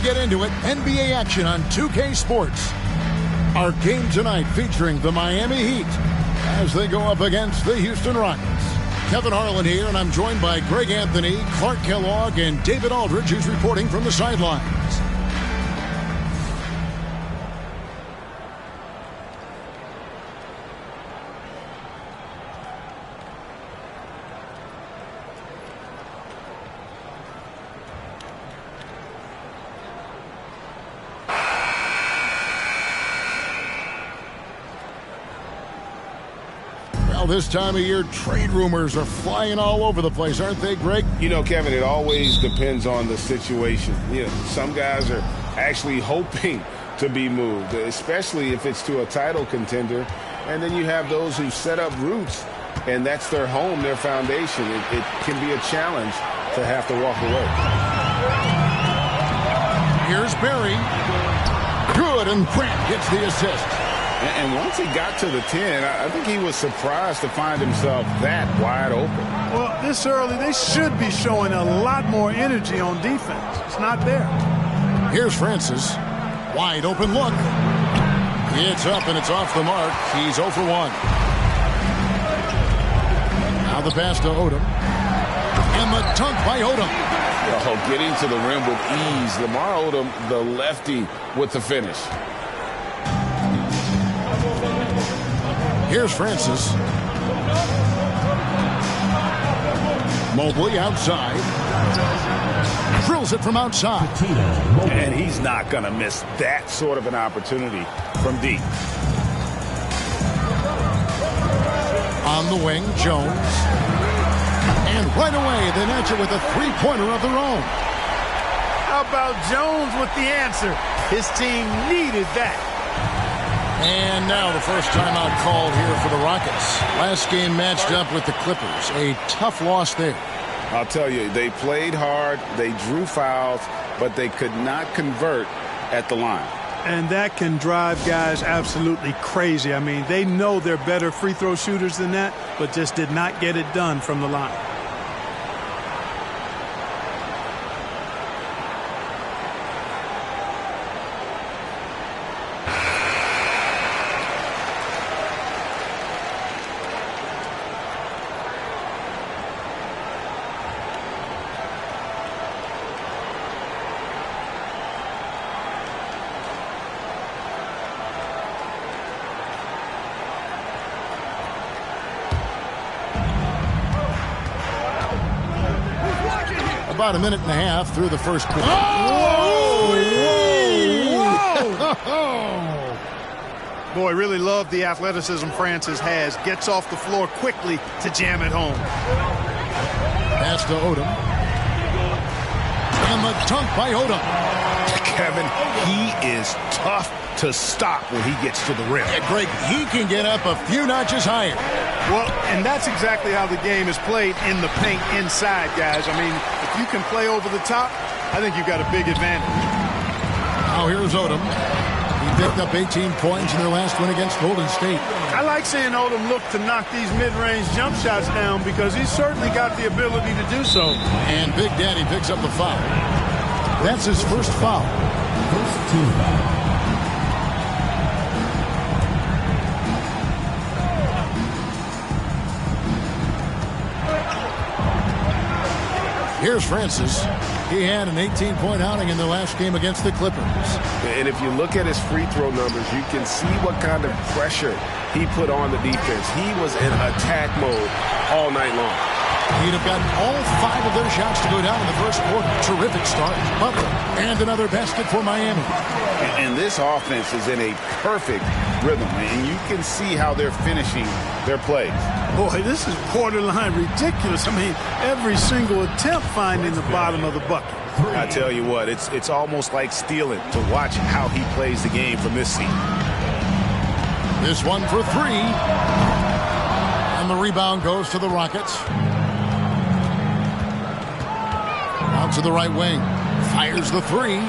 to get into it. NBA action on 2K Sports. Our game tonight featuring the Miami Heat as they go up against the Houston Rockets. Kevin Harlan here, and I'm joined by Greg Anthony, Clark Kellogg, and David Aldridge, who's reporting from the sidelines. This time of year, trade rumors are flying all over the place, aren't they, Greg? You know, Kevin, it always depends on the situation. You know, some guys are actually hoping to be moved, especially if it's to a title contender. And then you have those who set up roots, and that's their home, their foundation. It can be a challenge to have to walk away. Here's Barry. Good, and Grant gets the assist. And once he got to the 10, I think he was surprised to find himself that wide open. Well, this early, they should be showing a lot more energy on defense. It's not there. Here's Francis. Wide open look. It's up and it's off the mark. He's 0 for 1. Now the pass to Odom. And the dunk by Odom. Oh, getting to the rim with ease. Lamar Odom, the lefty, with the finish. Here's Francis. Mobley outside. Drills it from outside. And he's not going to miss that sort of an opportunity from deep. On the wing, Jones. And right away, they match it with a three-pointer of their own. How about Jones with the answer? His team needed that. And now the first timeout called here for the Rockets. Last game matched up with the Clippers. A tough loss there. I'll tell you, they played hard, they drew fouls, but they could not convert at the line. And that can drive guys absolutely crazy. I mean, they know they're better free throw shooters than that, but just did not get it done from the line. About a minute and a half through the first quarter. Oh! Boy, really love the athleticism Francis has. Gets off the floor quickly to jam it home. Pass to Odom. And the dunk by Odom. Kevin, he is tough to stop when he gets to the rim. Yeah, Greg, he can get up a few notches higher. Well, and that's exactly how the game is played in the paint inside, guys. I mean, if you can play over the top, I think you've got a big advantage. Now here's Odom. He picked up 18 points in their last win against Golden State. I like seeing Odom look to knock these mid-range jump shots down because he's certainly got the ability to do so. And Big Daddy picks up the foul. That's his first foul. First team foul. Here's Francis. He had an 18-point outing in their last game against the Clippers. And if you look at his free throw numbers, you can see what kind of pressure he put on the defense. He was in attack mode all night long. He'd have gotten all 5 of their shots to go down in the first quarter. Terrific start. Butler. And another basket for Miami. And this offense is in a perfect rhythm, and you can see how they're finishing their plays. Boy, this is borderline ridiculous. I mean, every single attempt finding the bottom of the bucket. I tell you what, it's almost like stealing to watch how he plays the game from this seat. This one for 3. And the rebound goes to the Rockets. Out to the right wing. Fires the 3.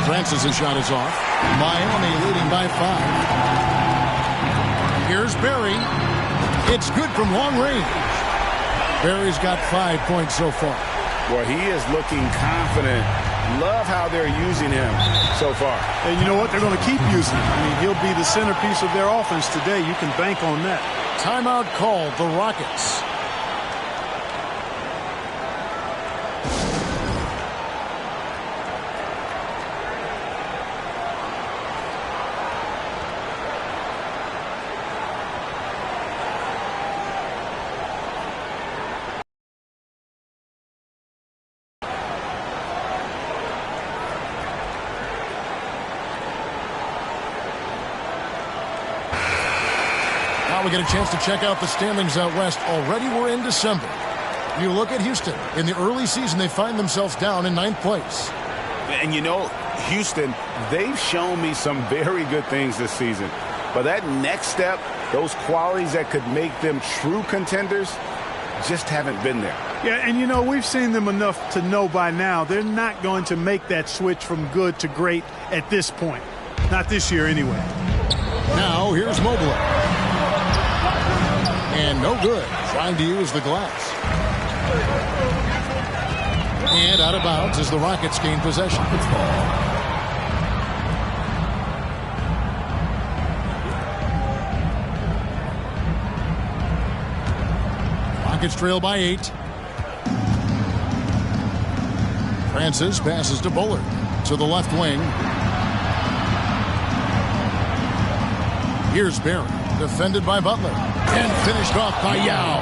Francis' shot is off. Miami leading by 5. Here's Barry. It's good from long range. Barry's got 5 points so far. Well, he is looking confident Love how they're using him so far. And you know what? They're going to keep using him. I mean, he'll be the centerpiece of their offense today. You can bank on that. Timeout called, the Rockets. Now we get a chance to check out the standings out west. Already we're in December. You look at Houston. In the early season, they find themselves down in 9th place. And you know, Houston, they've shown me some very good things this season. But that next step, those qualities that could make them true contenders, just haven't been there. Yeah, and you know, we've seen them enough to know by now they're not going to make that switch from good to great at this point. Not this year anyway. Now here's Mobley. And no good. Trying to use the glass. And out of bounds as the Rockets gain possession. Rockets trail by 8. Francis passes to Bullard to the left wing. Here's Barry, defended by Butler, and finished off by Yao.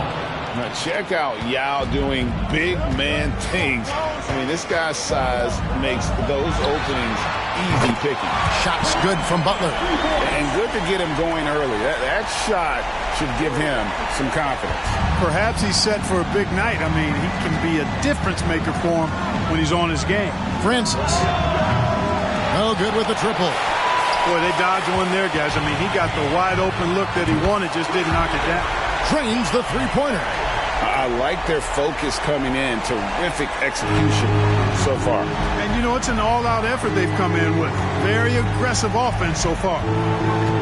Now check out Yao doing big man things. I mean, this guy's size makes those openings easy picking. Shot's good from Butler. And good to get him going early. That shot should give him some confidence. Perhaps he's set for a big night. I mean, he can be a difference maker for him when he's on his game. Francis. No good with the triple. Boy, they dodged one there, guys. I mean, he got the wide open look that he wanted, just didn't knock it down. Drains the three-pointer. I like their focus coming in. Terrific execution so far. And, you know, it's an all-out effort they've come in with. Very aggressive offense so far.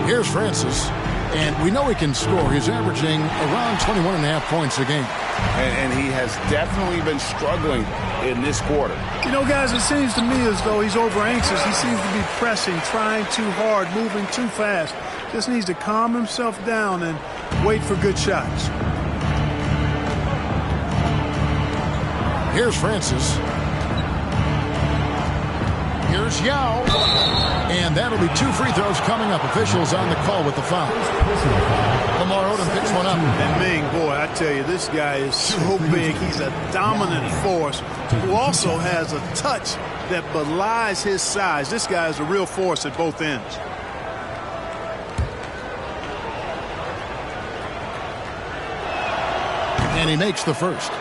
Here's Francis. And we know he can score. He's averaging around 21.5 points a game. And he has definitely been struggling in this quarter. You know, guys, it seems to me as though he's over-anxious. He seems to be pressing, trying too hard, moving too fast. Just needs to calm himself down and wait for good shots. Here's Francis. Here's Yao. And that'll be 2 free throws coming up. Officials on the call with the foul. Lamar Odom picks one up. And Ming, boy, I tell you, this guy is so big. He's a dominant force who also has a touch that belies his size. This guy is a real force at both ends. And he makes the first.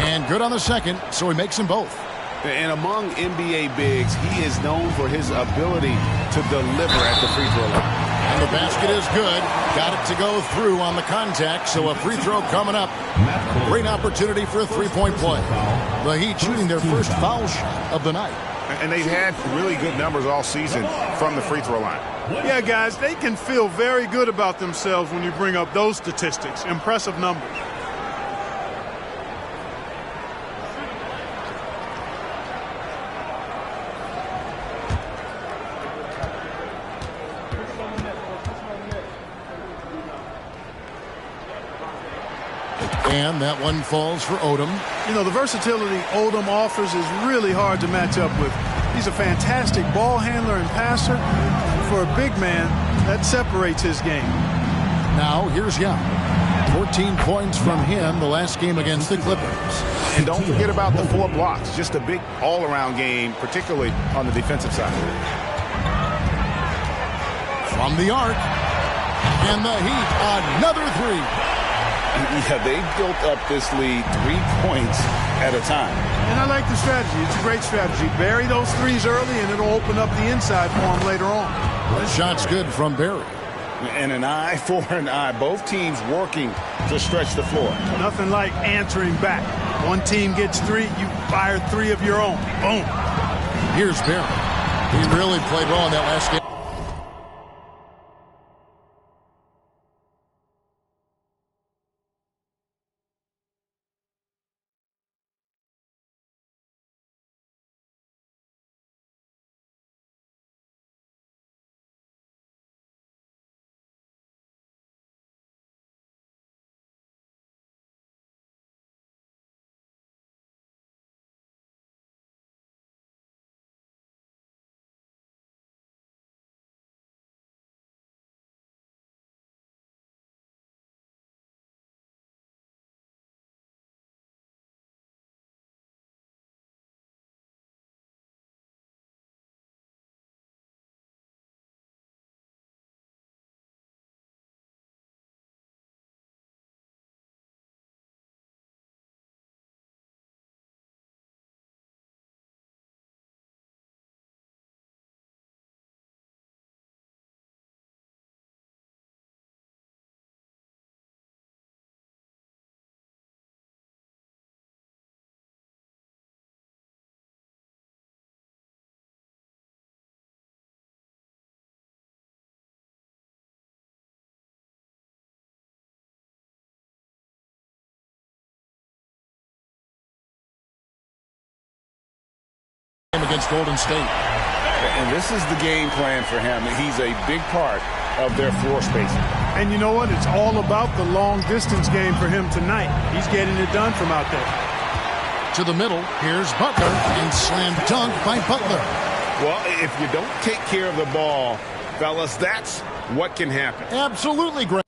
And good on the second, so he makes them both. And among NBA bigs, he is known for his ability to deliver at the free throw line. And the basket is good. Got it to go through on the contact, so a free throw coming up. Great opportunity for a three-point play. The Heat shooting their first foul shot of the night. And they've had really good numbers all season from the free throw line. Yeah, guys, they can feel very good about themselves when you bring up those statistics. Impressive numbers. And that one falls for Odom. You know, the versatility Odom offers is really hard to match up with. He's a fantastic ball handler and passer. For a big man, that separates his game. Now, here's Yao. 14 points from him the last game against the Clippers. And don't forget about the 4 blocks. Just a big all-around game, particularly on the defensive side. From the arc. And the Heat, another three. Yeah, they built up this lead 3 points at a time. And I like the strategy. It's a great strategy. Bury those threes early, and it'll open up the inside for them later on. The shot's good from Barry. And an eye for an eye. Both teams working to stretch the floor. Nothing like answering back. One team gets 3, you fire 3 of your own. Boom. Here's Barry. He really played well in that last game. against Golden State. And this is the game plan for him. He's a big part of their floor spacing. And you know what? It's all about the long-distance game for him tonight. He's getting it done from out there. To the middle, here's Butler, and slam dunk by Butler. Well, if you don't take care of the ball, fellas, that's what can happen. Absolutely great.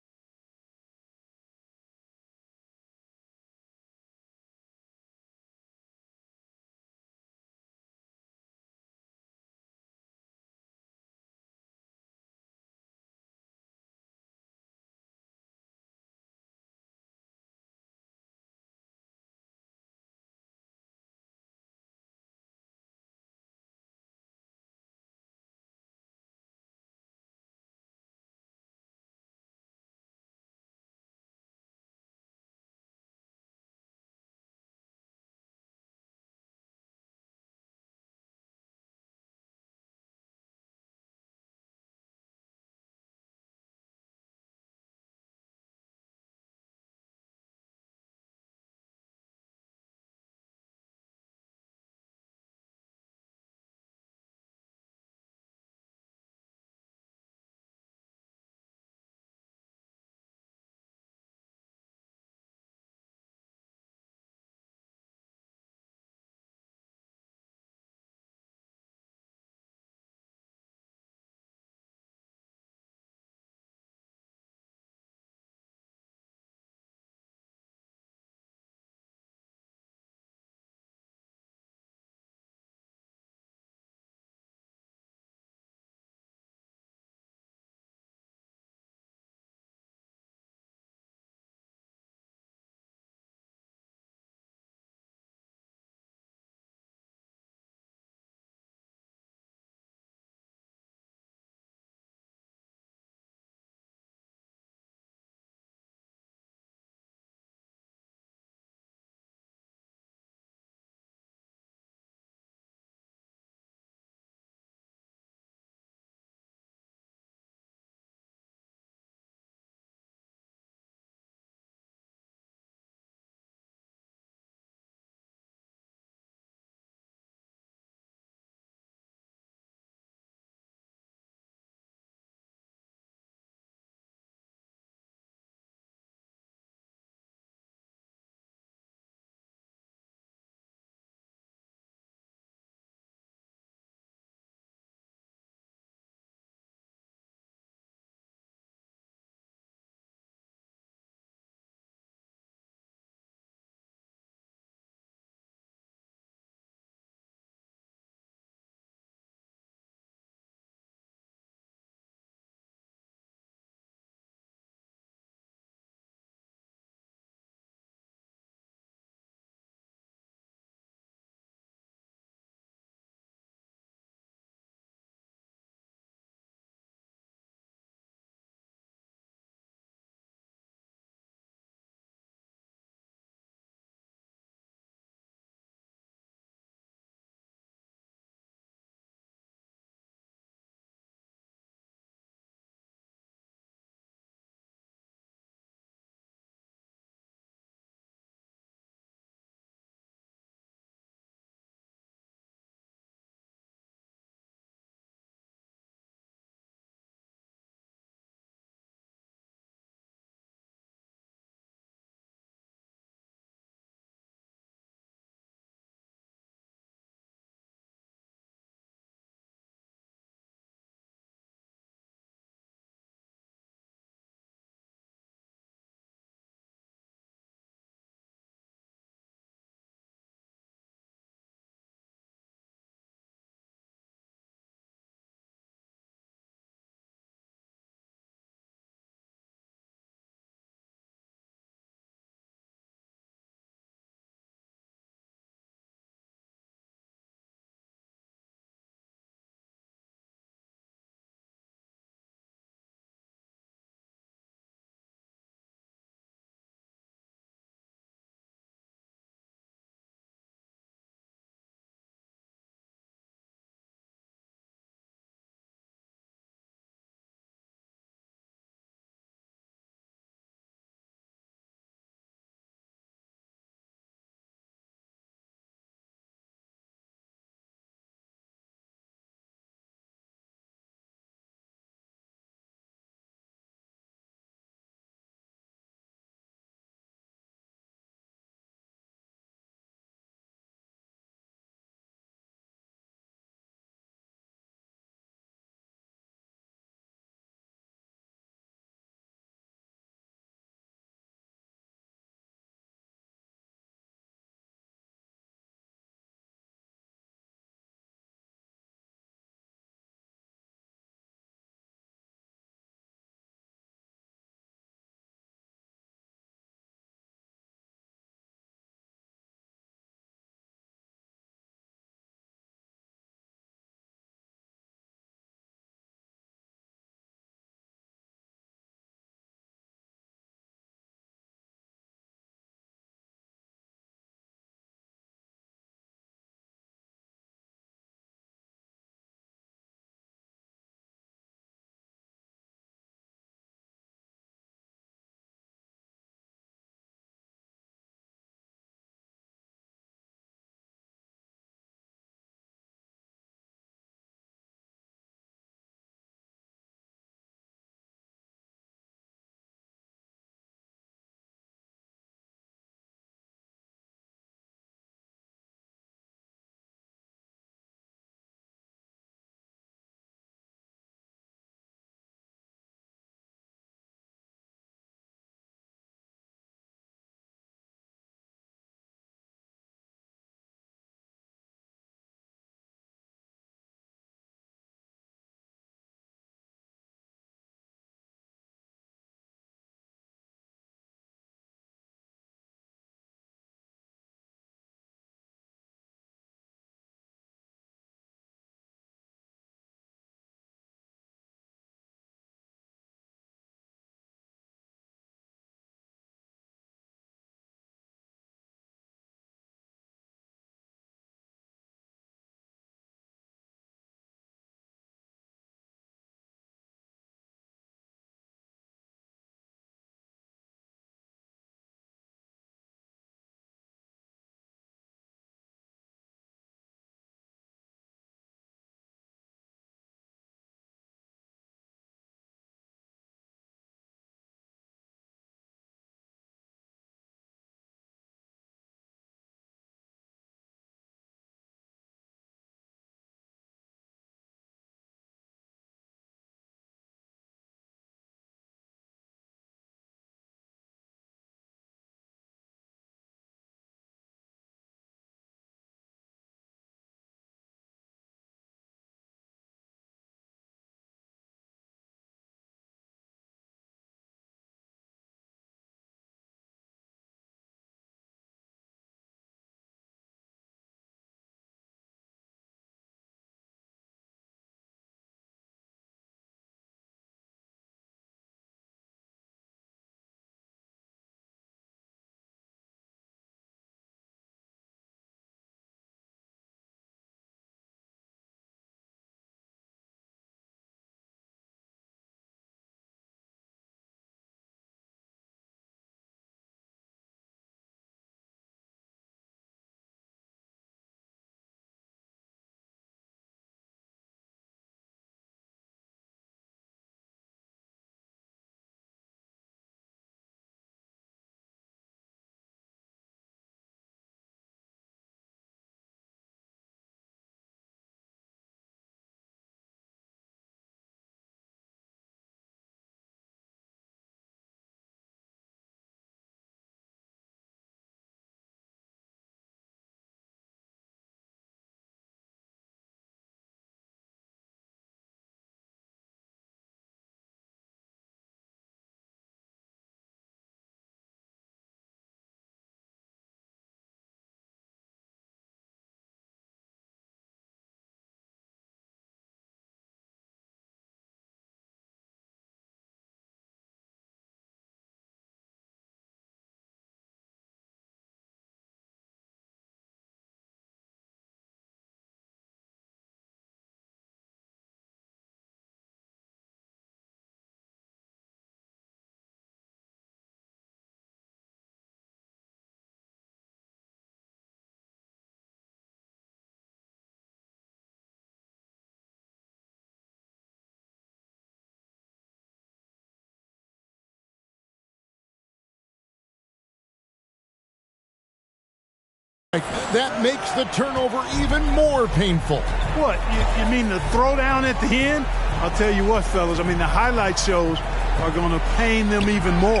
That makes the turnover even more painful. What, you mean the throwdown at the end? I'll tell you what, fellas, I mean, the highlight shows are going to pain them even more.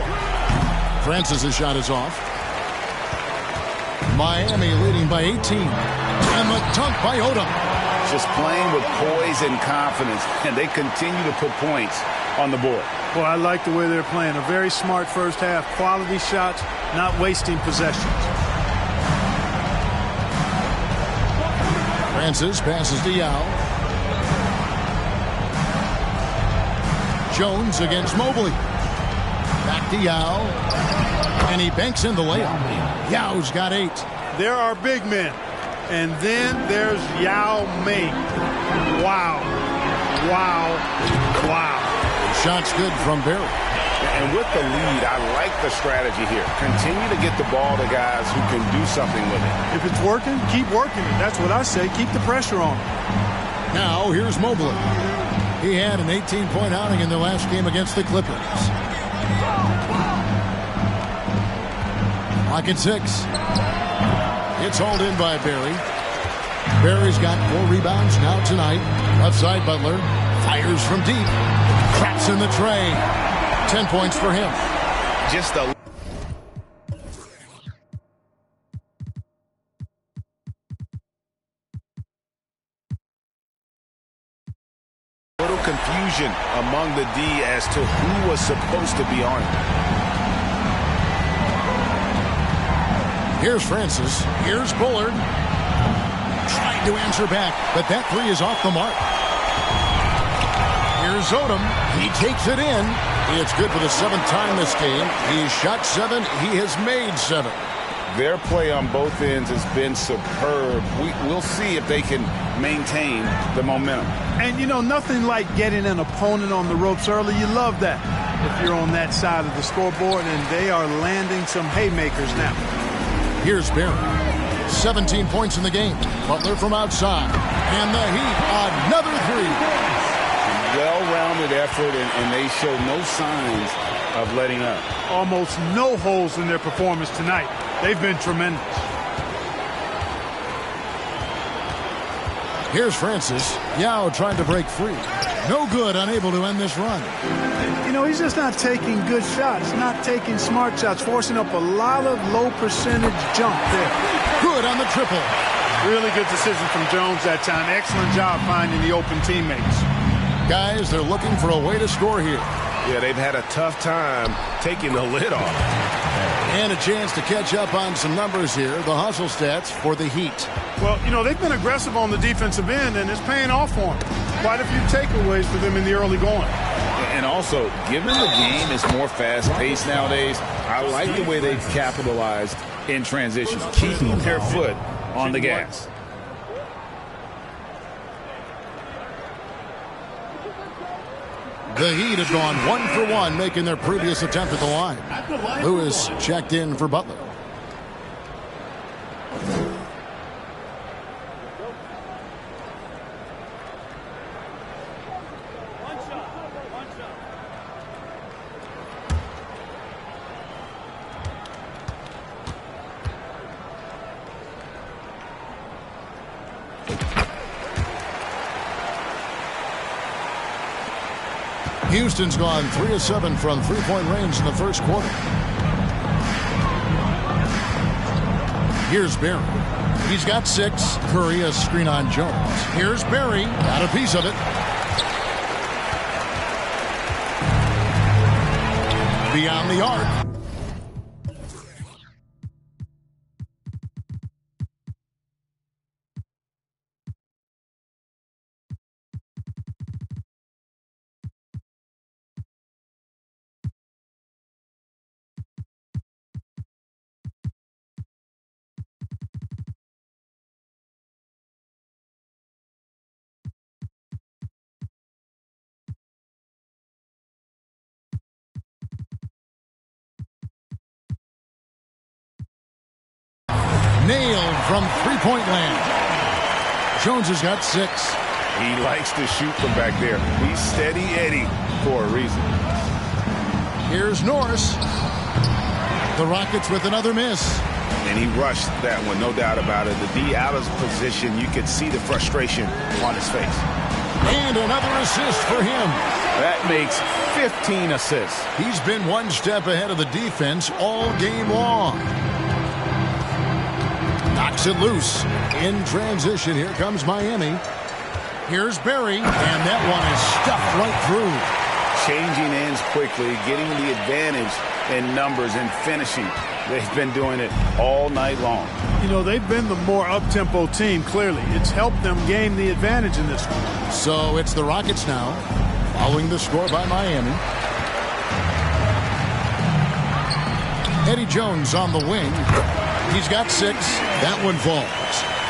Francis' shot is off. Miami leading by 18. And the dunk by Odom. Just playing with poise and confidence, and they continue to put points on the board. Well, I like the way they're playing. A very smart first half. Quality shots, not wasting possessions. Francis passes to Yao. Jones against Mobley. Back to Yao. And he banks in the layup. Yao's got 8. There are big men. And then there's Yao Ming. Wow. Wow. Wow. Shot's good from Barry. And with the lead, I like the strategy here. Continue to get the ball to guys who can do something with it. If it's working, keep working it. That's what I say. Keep the pressure on. Now here's Mobley. He had an 18-point outing in the last game against the Clippers. Lock at 6. It's hauled in by Barry. Barry's got 4 rebounds now tonight. Left side, Butler fires from deep. Craps in the tray. 10 points for him. Just a little confusion among the D as to who was supposed to be on it. Here's Francis. Here's Bullard. Trying to answer back, but that 3 is off the mark. Here's Odom. He takes it in. It's good for the 7th time this game. He's shot 7. He has made 7. Their play on both ends has been superb. We'll see if they can maintain the momentum. And, you know, nothing like getting an opponent on the ropes early. You love that if you're on that side of the scoreboard, and they are landing some haymakers now. Here's Barry. 17 points in the game. Butler from outside. And the Heat, another 3. Well-rounded effort, and they show no signs of letting up. Almost no holes in their performance tonight. They've been tremendous. Here's Francis. Yao tried to break free. No good, unable to end this run. You know, he's just not taking good shots, not taking smart shots, forcing up a lot of low percentage jump there. Good on the triple. Really good decision from Jones that time. Excellent job finding the open teammates. Guys, they're looking for a way to score here. Yeah, they've had a tough time taking the lid off. And a chance to catch up on some numbers here. The hustle stats for the Heat. Well, you know, they've been aggressive on the defensive end, and it's paying off for them. Quite a few takeaways for them in the early going. And also, given the game is more fast-paced nowadays, I like the way they've capitalized in transition, keeping their foot on the gas. The Heat have gone 1 for 1, making their previous attempt at the line. Lewis checked in for Butler. Houston's gone 3 of 7 from three-point range in the first quarter. Here's Barry. He's got 6. Curry a screen on Jones. Here's Barry. Got a piece of it. Beyond the arc. Nailed from three-point land. Jones has got 6. He likes to shoot from back there. He's steady Eddie for a reason. Here's Norris. The Rockets with another miss. And he rushed that one, no doubt about it. The D out of position, you could see the frustration on his face. And another assist for him. That makes 15 assists. He's been one step ahead of the defense all game long. Knocks it loose. In transition, here comes Miami. Here's Barry, and that one is stuffed right through. Changing ends quickly, getting the advantage in numbers and finishing. They've been doing it all night long. You know, they've been the more up-tempo team, clearly. It's helped them gain the advantage in this one. So it's the Rockets now, following the score by Miami. Eddie Jones on the wing. He's got 6. That one falls.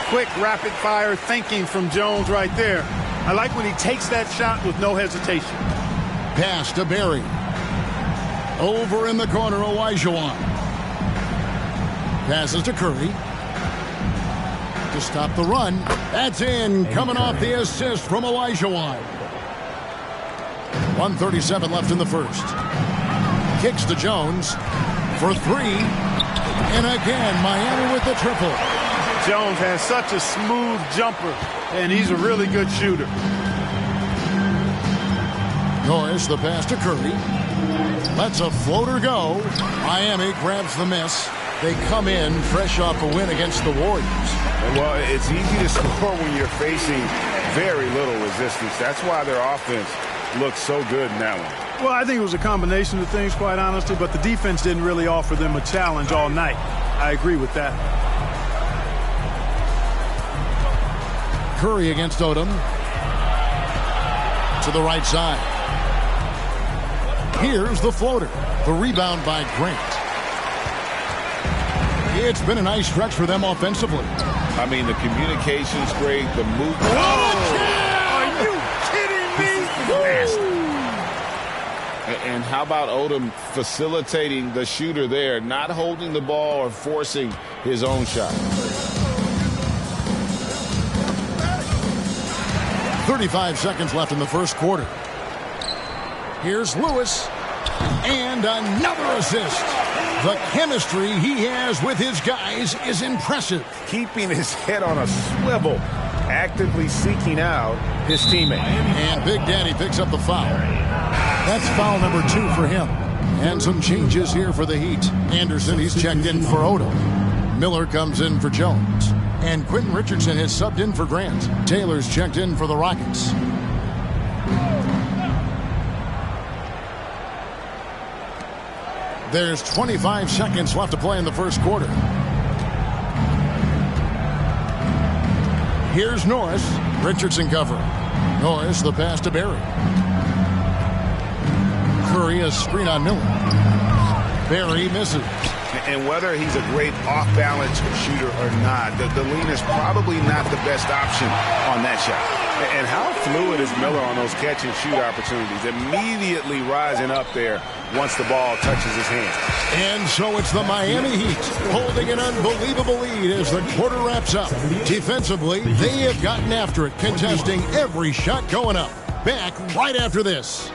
Quick, rapid-fire thinking from Jones right there. I like when he takes that shot with no hesitation. Pass to Barry. Over in the corner, Olajuwon. Passes to Curry. To stop the run. That's in. Coming off the assist from Olajuwon. 1:37 left in the first. Kicks to Jones for 3. And again, Miami with the triple. Jones has such a smooth jumper, and he's a really good shooter. Norris, the pass to Curry. Lets a floater go. Miami grabs the miss. They come in fresh off a win against the Warriors. Well, it's easy to score when you're facing very little resistance. That's why their offense looks so good in that one. Well, I think it was a combination of things, quite honestly, but the defense didn't really offer them a challenge all night. I agree with that. Curry against Odom. To the right side. Here's the floater. The rebound by Grant. It's been a nice stretch for them offensively. I mean, the communication's great. The movement. Are you kidding me? And how about Odom facilitating the shooter there, not holding the ball or forcing his own shot? 35 seconds left in the first quarter. Here's Lewis. And another assist. The chemistry he has with his guys is impressive. Keeping his head on a swivel, actively seeking out his teammate. And Big Daddy picks up the foul. That's foul number 2 for him. And some changes here for the Heat. Anderson, he's checked in for Odom. Miller comes in for Jones. And Quentin Richardson has subbed in for Grant. Taylor's checked in for the Rockets. There's 25 seconds left to play in the first quarter. Here's Norris. Richardson covering. Norris, the pass to Barry. Curry, a screen on Miller. Barry misses. And whether he's a great off-balance shooter or not, the lean is probably not the best option on that shot. And how fluid is Miller on those catch-and-shoot opportunities? Immediately rising up there once the ball touches his hand. And so it's the Miami Heat holding an unbelievable lead as the quarter wraps up. Defensively, they have gotten after it, contesting every shot going up. Back right after this.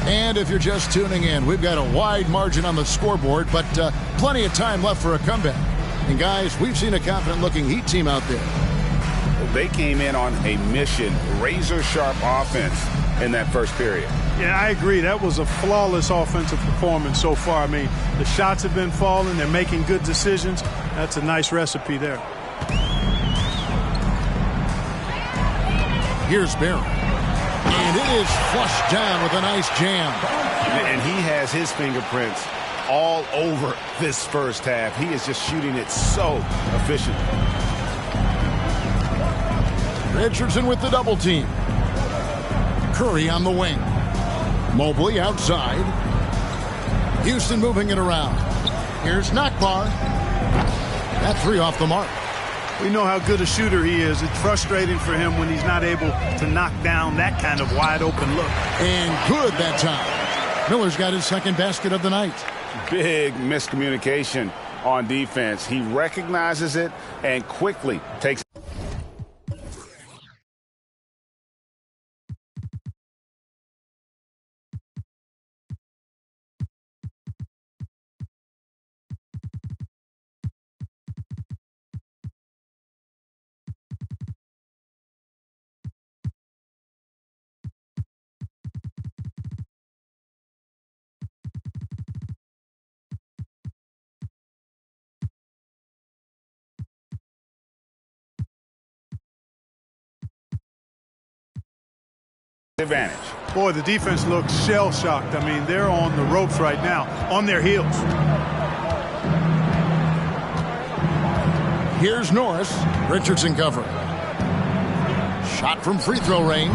And if you're just tuning in, we've got a wide margin on the scoreboard, but plenty of time left for a comeback. And guys, we've seen a confident-looking Heat team out there. They came in on a mission, razor-sharp offense in that first period. Yeah, I agree. That was a flawless offensive performance so far. I mean, the shots have been falling. They're making good decisions. That's a nice recipe there. Here's Barry. And it is flushed down with a nice jam. And he has his fingerprints all over this first half. He is just shooting it so efficiently. Richardson with the double team. Curry on the wing. Mobley outside. Houston moving it around. Here's Nakbar. That three off the mark. We know how good a shooter he is. It's frustrating for him when he's not able to knock down that kind of wide open look. And good that time. Miller's got his second basket of the night. Big miscommunication on defense. He recognizes it and quickly takes. Advantage. Boy, the defense looks shell-shocked. I mean, they're on the ropes right now, on their heels. Here's Norris. Richardson covering. Shot from free throw range.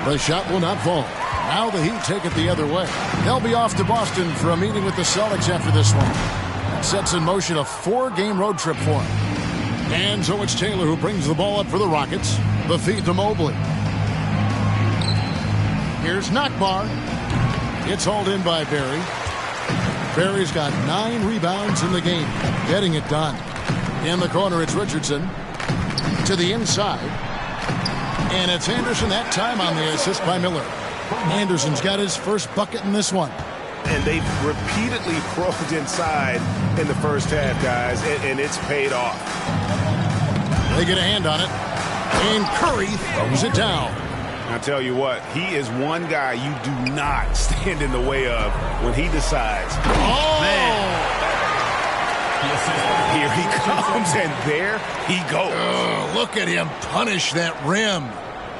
The shot will not fall. Now the Heat take it the other way. They'll be off to Boston for a meeting with the Celtics after this one. That sets in motion a 4-game road trip for him. And so it's Taylor who brings the ball up for the Rockets. The feed to Mobley. Here's Nakbar. It's hauled in by Barry. Barry's got 9 rebounds in the game. Getting it done. In the corner, it's Richardson. To the inside. And it's Anderson that time on the assist by Miller. Anderson's got his first bucket in this one. And they've repeatedly probed inside in the first half, guys, and it's paid off. They get a hand on it. And Curry throws it down. I'll tell you what, he is one guy you do not stand in the way of when he decides. Oh, man. Here he comes, and there he goes. Oh, look at him punish that rim.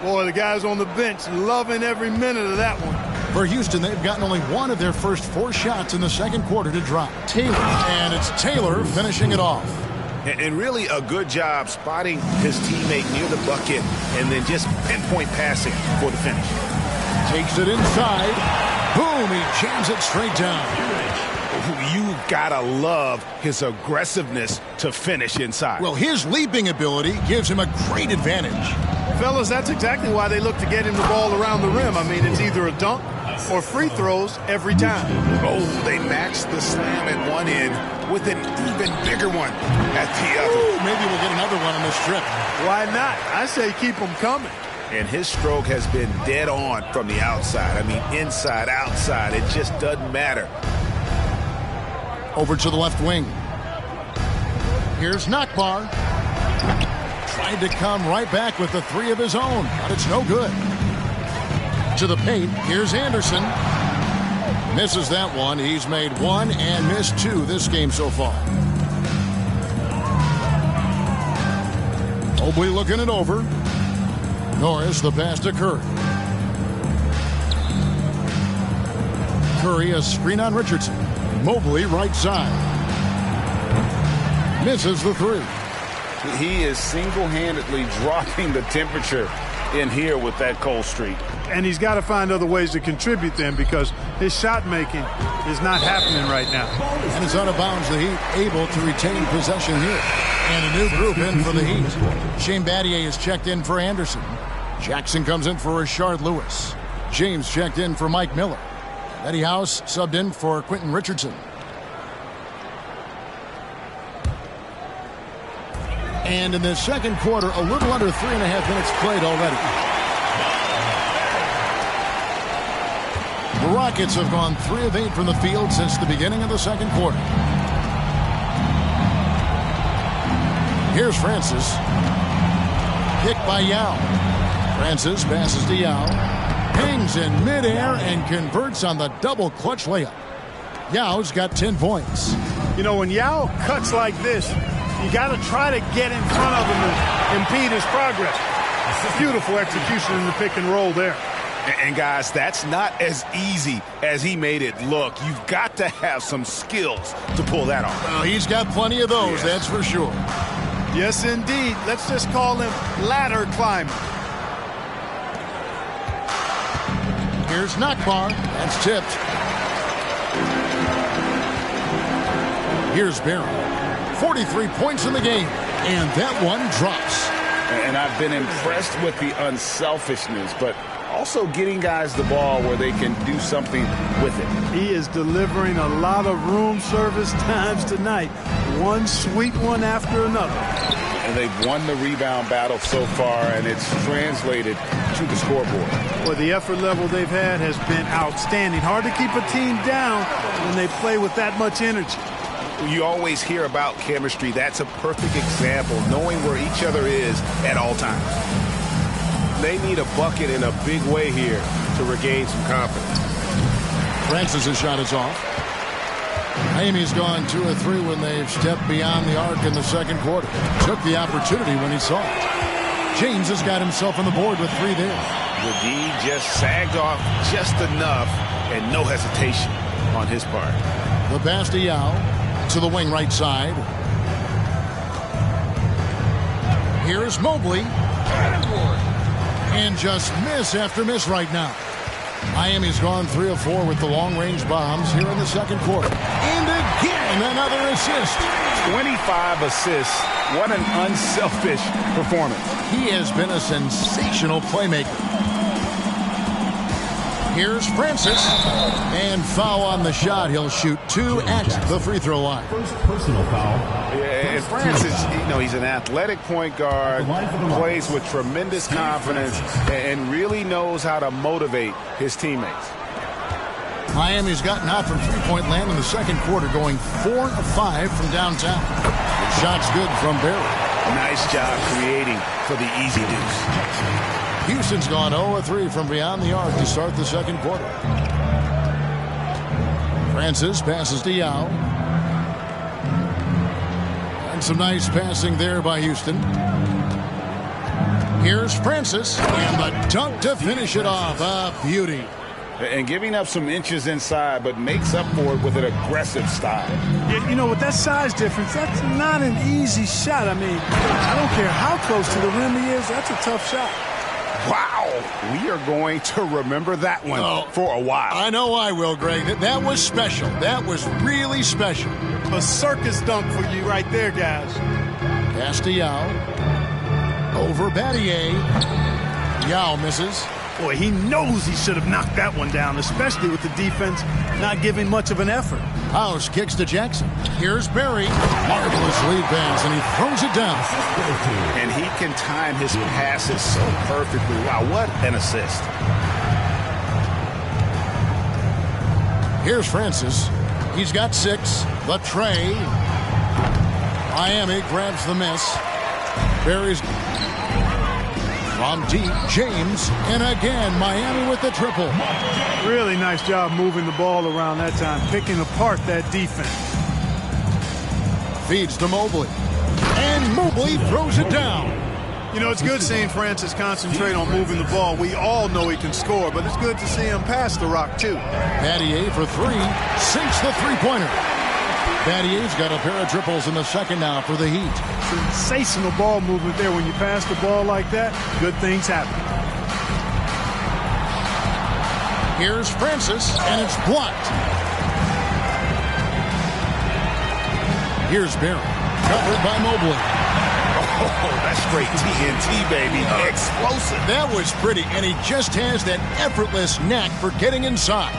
Boy, the guys on the bench loving every minute of that one. For Houston, they've gotten only one of their first 4 shots in the second quarter to drop. Taylor. And it's Taylor finishing it off. And really a good job spotting his teammate near the bucket and then just pinpoint passing for the finish. Takes it inside. Boom, he jams it straight down. You gotta love his aggressiveness to finish inside. Well, his leaping ability gives him a great advantage. Fellas, that's exactly why they look to get him the ball around the rim. I mean, it's either a dunk or free throws every time. Oh, they matched the slam at one end with an even bigger one at the other. Ooh, maybe we'll get another one on this trip. Why not? I say keep them coming. And his stroke has been dead on from the outside. I mean, inside, outside, it just doesn't matter. Over to the left wing. Here's Nakbar. Tried to come right back with the 3 of his own, but it's no good. To the paint, here's Anderson. Misses that one. He's made 1 and missed 2 this game so far. Mobley looking it over. Norris, the pass to Curry. Curry, a screen on Richardson. Mobley, right side. Misses the 3. He is single-handedly dropping the temperature in here with that cold streak. And he's got to find other ways to contribute then because his shot making is not happening right now. And it's out of bounds. The Heat able to retain possession here. And a new group in for the Heat. Shane Battier is checked in for Anderson. Jackson comes in for Rashard Lewis. James checked in for Mike Miller. Eddie House subbed in for Quentin Richardson. And in the second quarter, a little under 3.5 minutes played already. The Rockets have gone 3 of 8 from the field since the beginning of the second quarter. Here's Francis. Kick by Yao. Francis passes to Yao. Hangs in midair and converts on the double clutch layup. Yao's got 10 points. You know, when Yao cuts like this, you got to try to get in front of him and impede his progress. Beautiful execution in the pick and roll there. And guys, that's not as easy as he made it look. You've got to have some skills to pull that off. Well, he's got plenty of those, that's for sure. Yes, indeed. Let's just call him ladder climber. Here's Nakbar. That's tipped. Here's Barron. 43 points in the game, and that one drops. And I've been impressed with the unselfishness, but also getting guys the ball where they can do something with it. He is delivering a lot of room service times tonight. One sweet one after another. And they've won the rebound battle so far, and it's translated to the scoreboard. Well, the effort level they've had has been outstanding. Hard to keep a team down when they play with that much energy. You always hear about chemistry. That's a perfect example, knowing where each other is at all times. They need a bucket in a big way here to regain some confidence. Francis' shot is off. Miami's gone 2 of 3 when they've stepped beyond the arc in the second quarter. Took the opportunity when he saw it. James has got himself on the board with 3 there. The D just sagged off just enough, and no hesitation on his part. The pass to Yao to the wing right side. Here's Mobley. And just miss after miss right now. Miami's gone 3 of 4 with the long-range bombs here in the second quarter. And again, another assist. 25 assists. What an unselfish performance. He has been a sensational playmaker. Here's Francis. And foul on the shot. He'll shoot 2 at the free throw line. First personal foul. Yeah, and Francis, he's an athletic point guard, plays with tremendous confidence, and really knows how to motivate his teammates. Miami's gotten out from three-point land in the second quarter, going 4 of 5 from downtown. The shot's good from Barry. Nice job creating for the easy deuce. Houston's gone 0 of 3 from beyond the arc to start the second quarter. Francis passes to Yao. And some nice passing there by Houston. Here's Francis. And the dunk to finish it off. A beauty. And giving up some inches inside, but makes up for it with an aggressive style. Yeah, you know, with that size difference, that's not an easy shot. I mean, I don't care how close to the rim he is. That's a tough shot. Wow. We are going to remember that one for a while. I know I will, Greg. That was special. That was really special. A circus dunk for you right there, guys. Pass to Yao. Over Battier. Yao misses. Boy, he knows he should have knocked that one down, especially with the defense not giving much of an effort. House kicks to Jackson. Here's Barry. Marvelous lead pass, and he throws it down. And he can time his passes so perfectly. Wow, what an assist. Here's Francis. He's got 6. The tray. Miami grabs the miss. Barry's from deep. James. And again, Miami with the triple. Really nice job moving the ball around that time, picking apart that defense. Feeds to Mobley. And Mobley throws it down. You know, it's good seeing Francis concentrate on moving the ball. We all know he can score, but it's good to see him pass the rock, too. Battier for 3. Sinks the three-pointer. Battier's got a pair of triples in the second now for the Heat. Sensational ball movement there. When you pass the ball like that, good things happen. Here's Francis, and it's blocked. Here's Barry, covered by Mobley. Oh, that's straight TNT, baby. Explosive. That was pretty, and he just has that effortless knack for getting inside.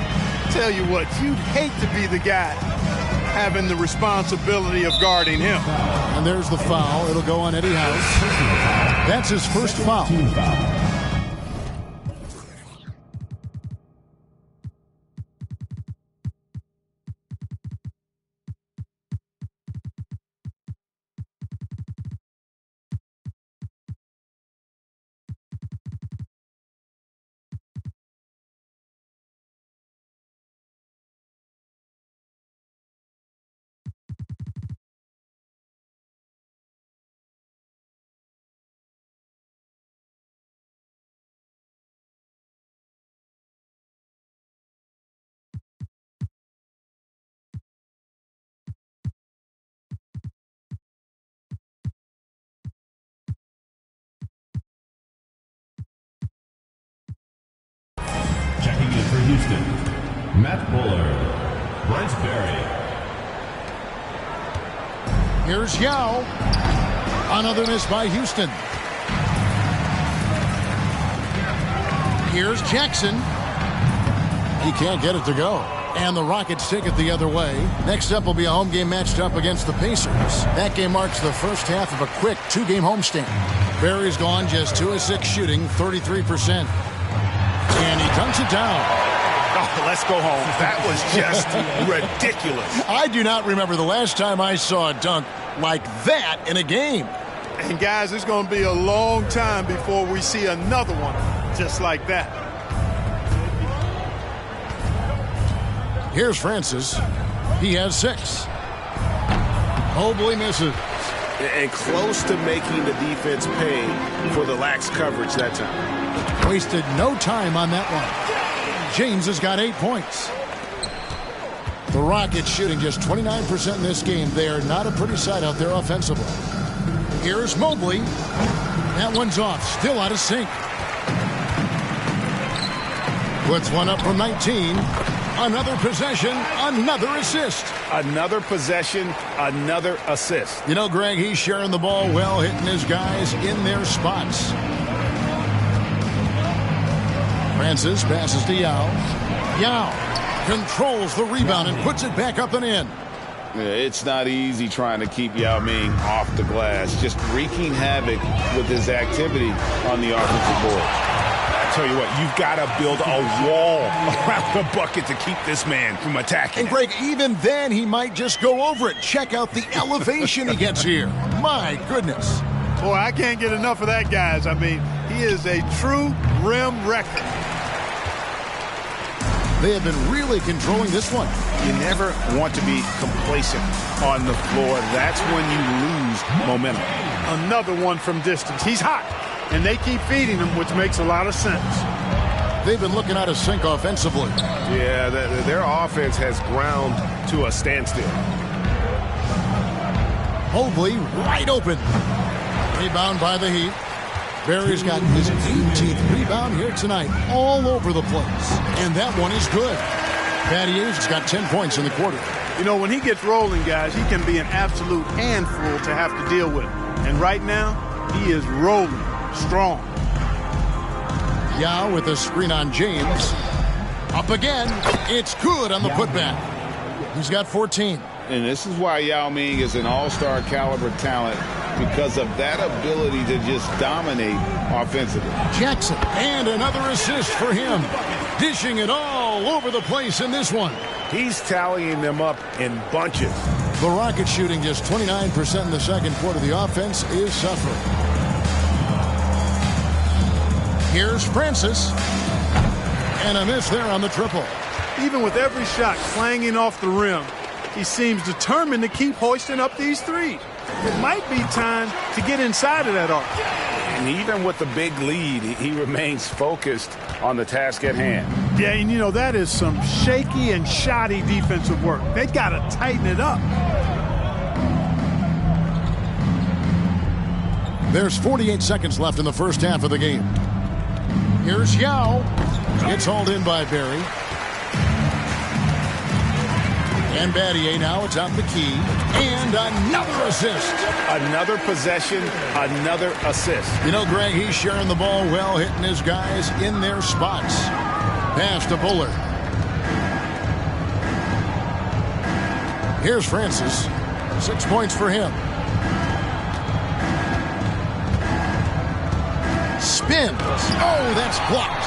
Tell you what, you'd hate to be the guy having the responsibility of guarding him. And there's the foul. It'll go on Eddie House. That's his first foul. Houston, Matt Bullard, Brent Berry. Here's Yao. Another miss by Houston. Here's Jackson. He can't get it to go. And the Rockets take it the other way. Next up will be a home game matched up against the Pacers. That game marks the first half of a quick two-game homestand. Berry's gone just 2 of 6 shooting, 33%. And he dunks it down. Oh, let's go home. That was just ridiculous. I do not remember the last time I saw a dunk like that in a game. And guys, it's going to be a long time before we see another one just like that. Here's Francis. He has 6. Mobley misses. And close to making the defense pay for the lax coverage that time. Wasted no time on that one. James has got 8 points. The Rockets shooting just 29% in this game. They are not a pretty sight out there offensively. Here's Mobley. That one's off. Still out of sync. Puts one up from 19. Another possession, another assist. Another possession, another assist. You know, Greg, he's sharing the ball well, hitting his guys in their spots. Francis passes to Yao. Yao controls the rebound and puts it back up and in. It's not easy trying to keep Yao Ming off the glass. Just wreaking havoc with his activity on the offensive board. Tell you what, you've got to build a wall around the bucket to keep this man from attacking. And Greg, even then he might just go over it. Check out the elevation he gets here. My goodness. Boy, I can't get enough of that, guys. I mean, he is a true rim wrecker. They have been really controlling this one. You never want to be complacent on the floor. That's when you lose momentum. Another one from distance. He's hot. And they keep feeding him, which makes a lot of sense. They've been looking out of sync offensively. Yeah, their offense has ground to a standstill. Mobley wide open. Rebound by the Heat. Berry's got his 18th rebound here tonight, all over the place. And that one is good. Battier's got 10 points in the quarter. You know, when he gets rolling, guys, he can be an absolute handful to have to deal with. And right now, he is rolling strong. Yao with a screen on James. Up again. It's good on the putback. He's got 14. And this is why Yao Ming is an all-star caliber talent, because of that ability to just dominate offensively. Jackson, and another assist for him. Dishing it all over the place in this one. He's tallying them up in bunches. The Rockets shooting just 29% in the second quarter. The offense is suffering. Here's Francis. And a miss there on the triple. Even with every shot clanging off the rim, he seems determined to keep hoisting up these threes. It might be time to get inside of that arc. And even with the big lead, he remains focused on the task at hand. Yeah, and you know, that is some shaky and shoddy defensive work. They got to tighten it up. There's 48 seconds left in the first half of the game. Here's Yao. It's hauled in by Berry. And Battier now atop the key. And another assist. Another possession, another assist. You know, Greg, he's sharing the ball well, hitting his guys in their spots. Pass to Bullard. Here's Francis. 6 points for him. Spins. Oh, that's blocked.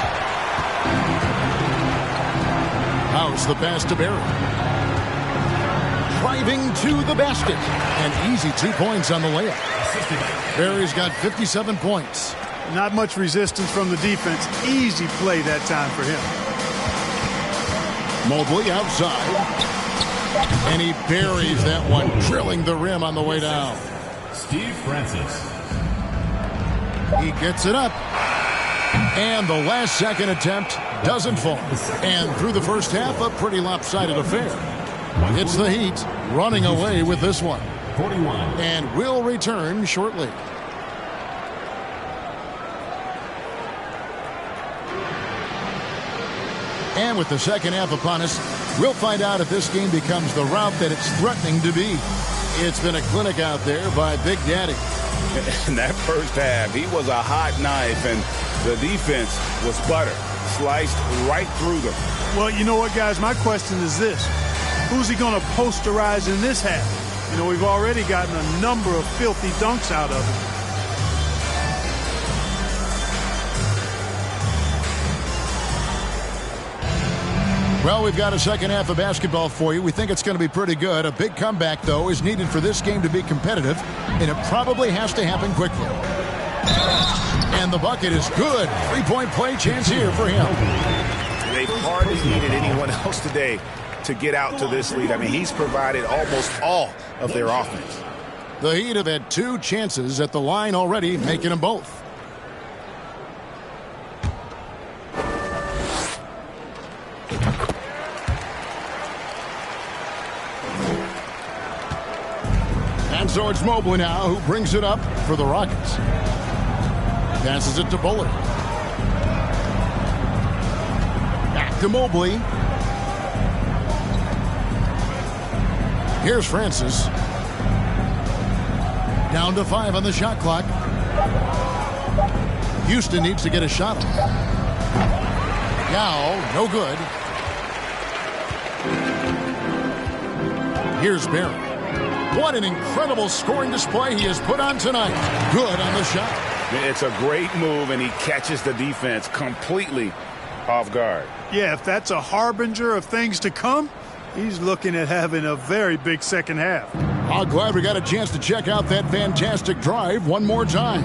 House the pass to Berry. Driving to the basket. An easy 2 points on the layup. Berry's got 57 points. Not much resistance from the defense. Easy play that time for him. Mobley outside. And he buries that one, drilling the rim on the way down. Steve Francis. He gets it up. And the last second attempt doesn't fall. And through the first half, a pretty lopsided affair. It's the Heat running away with this one. 41. And will return shortly. And with the second half upon us, we'll find out if this game becomes the rout that it's threatening to be. It's been a clinic out there by Big Daddy. In that first half, he was a hot knife, and the defense was butter. Sliced right through them. Well, you know what, guys? My question is this. Who's he going to posterize in this half? You know, we've already gotten a number of filthy dunks out of him. Well, we've got a second half of basketball for you. We think it's going to be pretty good. A big comeback, though, is needed for this game to be competitive, and it probably has to happen quickly. And the bucket is good. Three-point play chance here for him. They've hardly needed anyone else today to get out to this lead. I mean, he's provided almost all of their offense. The Heat have had 2 chances at the line already, making them both. And so it's Mobley now who brings it up for the Rockets. Passes it to Bullard. Back to Mobley. Here's Francis. Down to 5 on the shot clock. Houston needs to get a shot off. Yao, no good. Here's Barry. What an incredible scoring display he has put on tonight. Good on the shot. It's a great move, and he catches the defense completely off guard. Yeah, if that's a harbinger of things to come, he's looking at having a very big second half. I'm glad we got a chance to check out that fantastic drive one more time.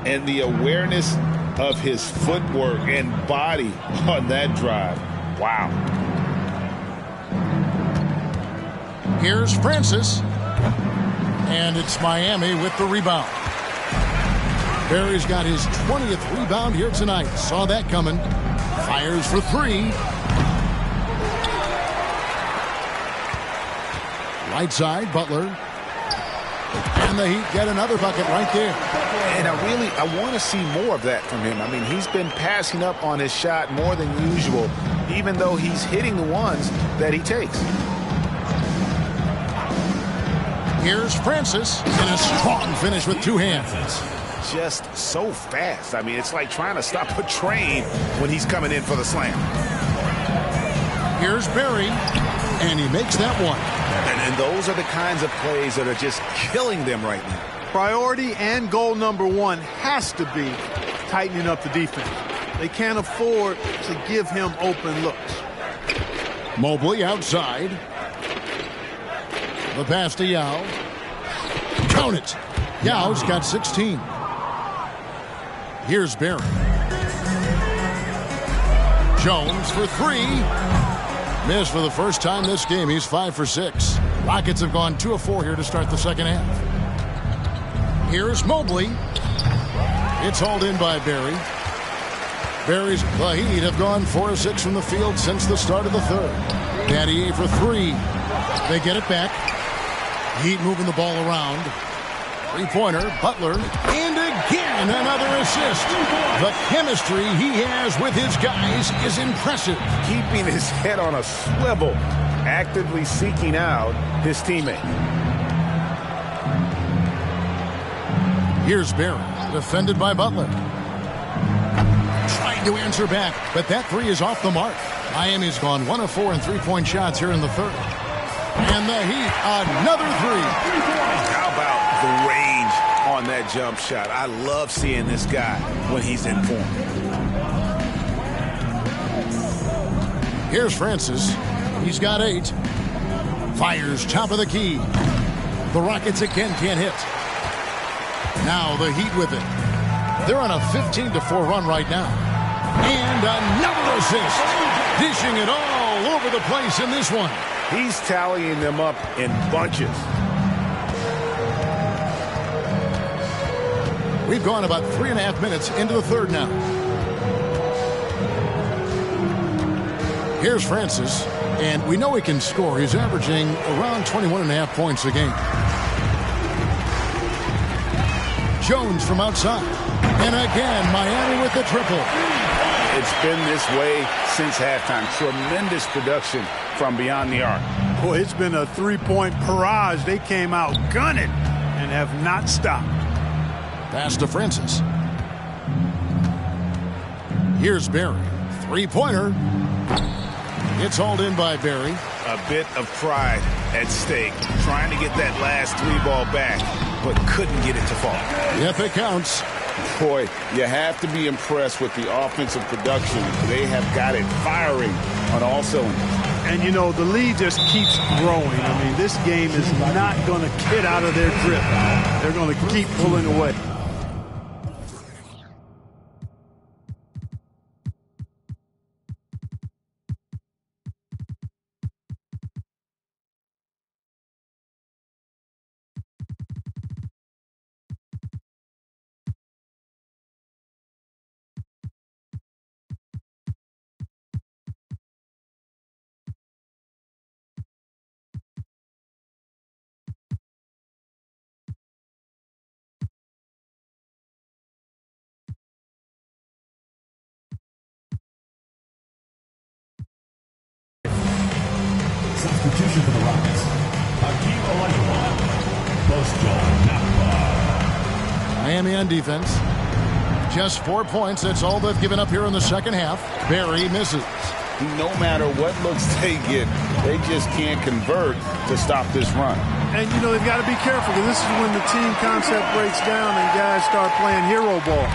And the awareness of his footwork and body on that drive. Wow. Here's Francis. And it's Miami with the rebound. Barry's got his 20th rebound here tonight. Saw that coming. Fires for 3. Right side, Butler. And the Heat get another bucket right there. And I want to see more of that from him. I mean, he's been passing up on his shot more than usual, even though he's hitting the ones that he takes. Here's Francis in a strong finish with 2 hands. Just so fast. I mean, it's like trying to stop a train when he's coming in for the slam. Here's Barry, and he makes that one. And those are the kinds of plays that are just killing them right now. Priority and goal number 1 has to be tightening up the defense. They can't afford to give him open looks. Mobley outside. The pass to Yao. Count it. Yao's got 16. Here's Barry. Jones for 3. Missed for the first time this game. He's 5 for 6. Rockets have gone 2 of 4 here to start the second half. Here's Mobley. It's hauled in by Barry. The Heat have gone 4 of 6 from the field since the start of the third. Daddy for 3. They get it back. Heat moving the ball around. 3-pointer, Butler, and again another assist. The chemistry he has with his guys is impressive. Keeping his head on a swivel, actively seeking out his teammate. Here's Barry, defended by Butler. Trying to answer back, but that 3 is off the mark. Miami's gone 1 of 4 in 3-point shots here in the third. And the Heat, another 3. How about the range on that jump shot? I love seeing this guy when he's in form. Here's Francis. He's got 8. Fires top of the key. The Rockets again can't hit. Now the Heat with it. They're on a 15-4 run right now. And another assist. Dishing it all over the place in this one. He's tallying them up in bunches. We've gone about 3.5 minutes into the third now. Here's Francis, and we know he can score. He's averaging around 21.5 points a game. Jones from outside. And again, Miami with the triple. It's been this way since halftime. Tremendous production from beyond the arc. Boy, it's been a three-point barrage. They came out gunning and have not stopped. Pass to Francis. Here's Barry. Three-pointer. It's hauled in by Barry. A bit of pride at stake, trying to get that last three ball back, but couldn't get it to fall. Yep, it counts. Boy, you have to be impressed with the offensive production. They have got it firing on all cylinders. And, you know, the lead just keeps growing. I mean, this game is not going to get out of their grip. They're going to keep pulling away. Substitution for the Rockets. Hakeem Olajuwon. Miami on defense. Just 4 points. That's all they've given up here in the second half. Barry misses. No matter what looks they get, they just can't convert to stop this run. And, you know, they've got to be careful because this is when the team concept breaks down and guys start playing hero ball.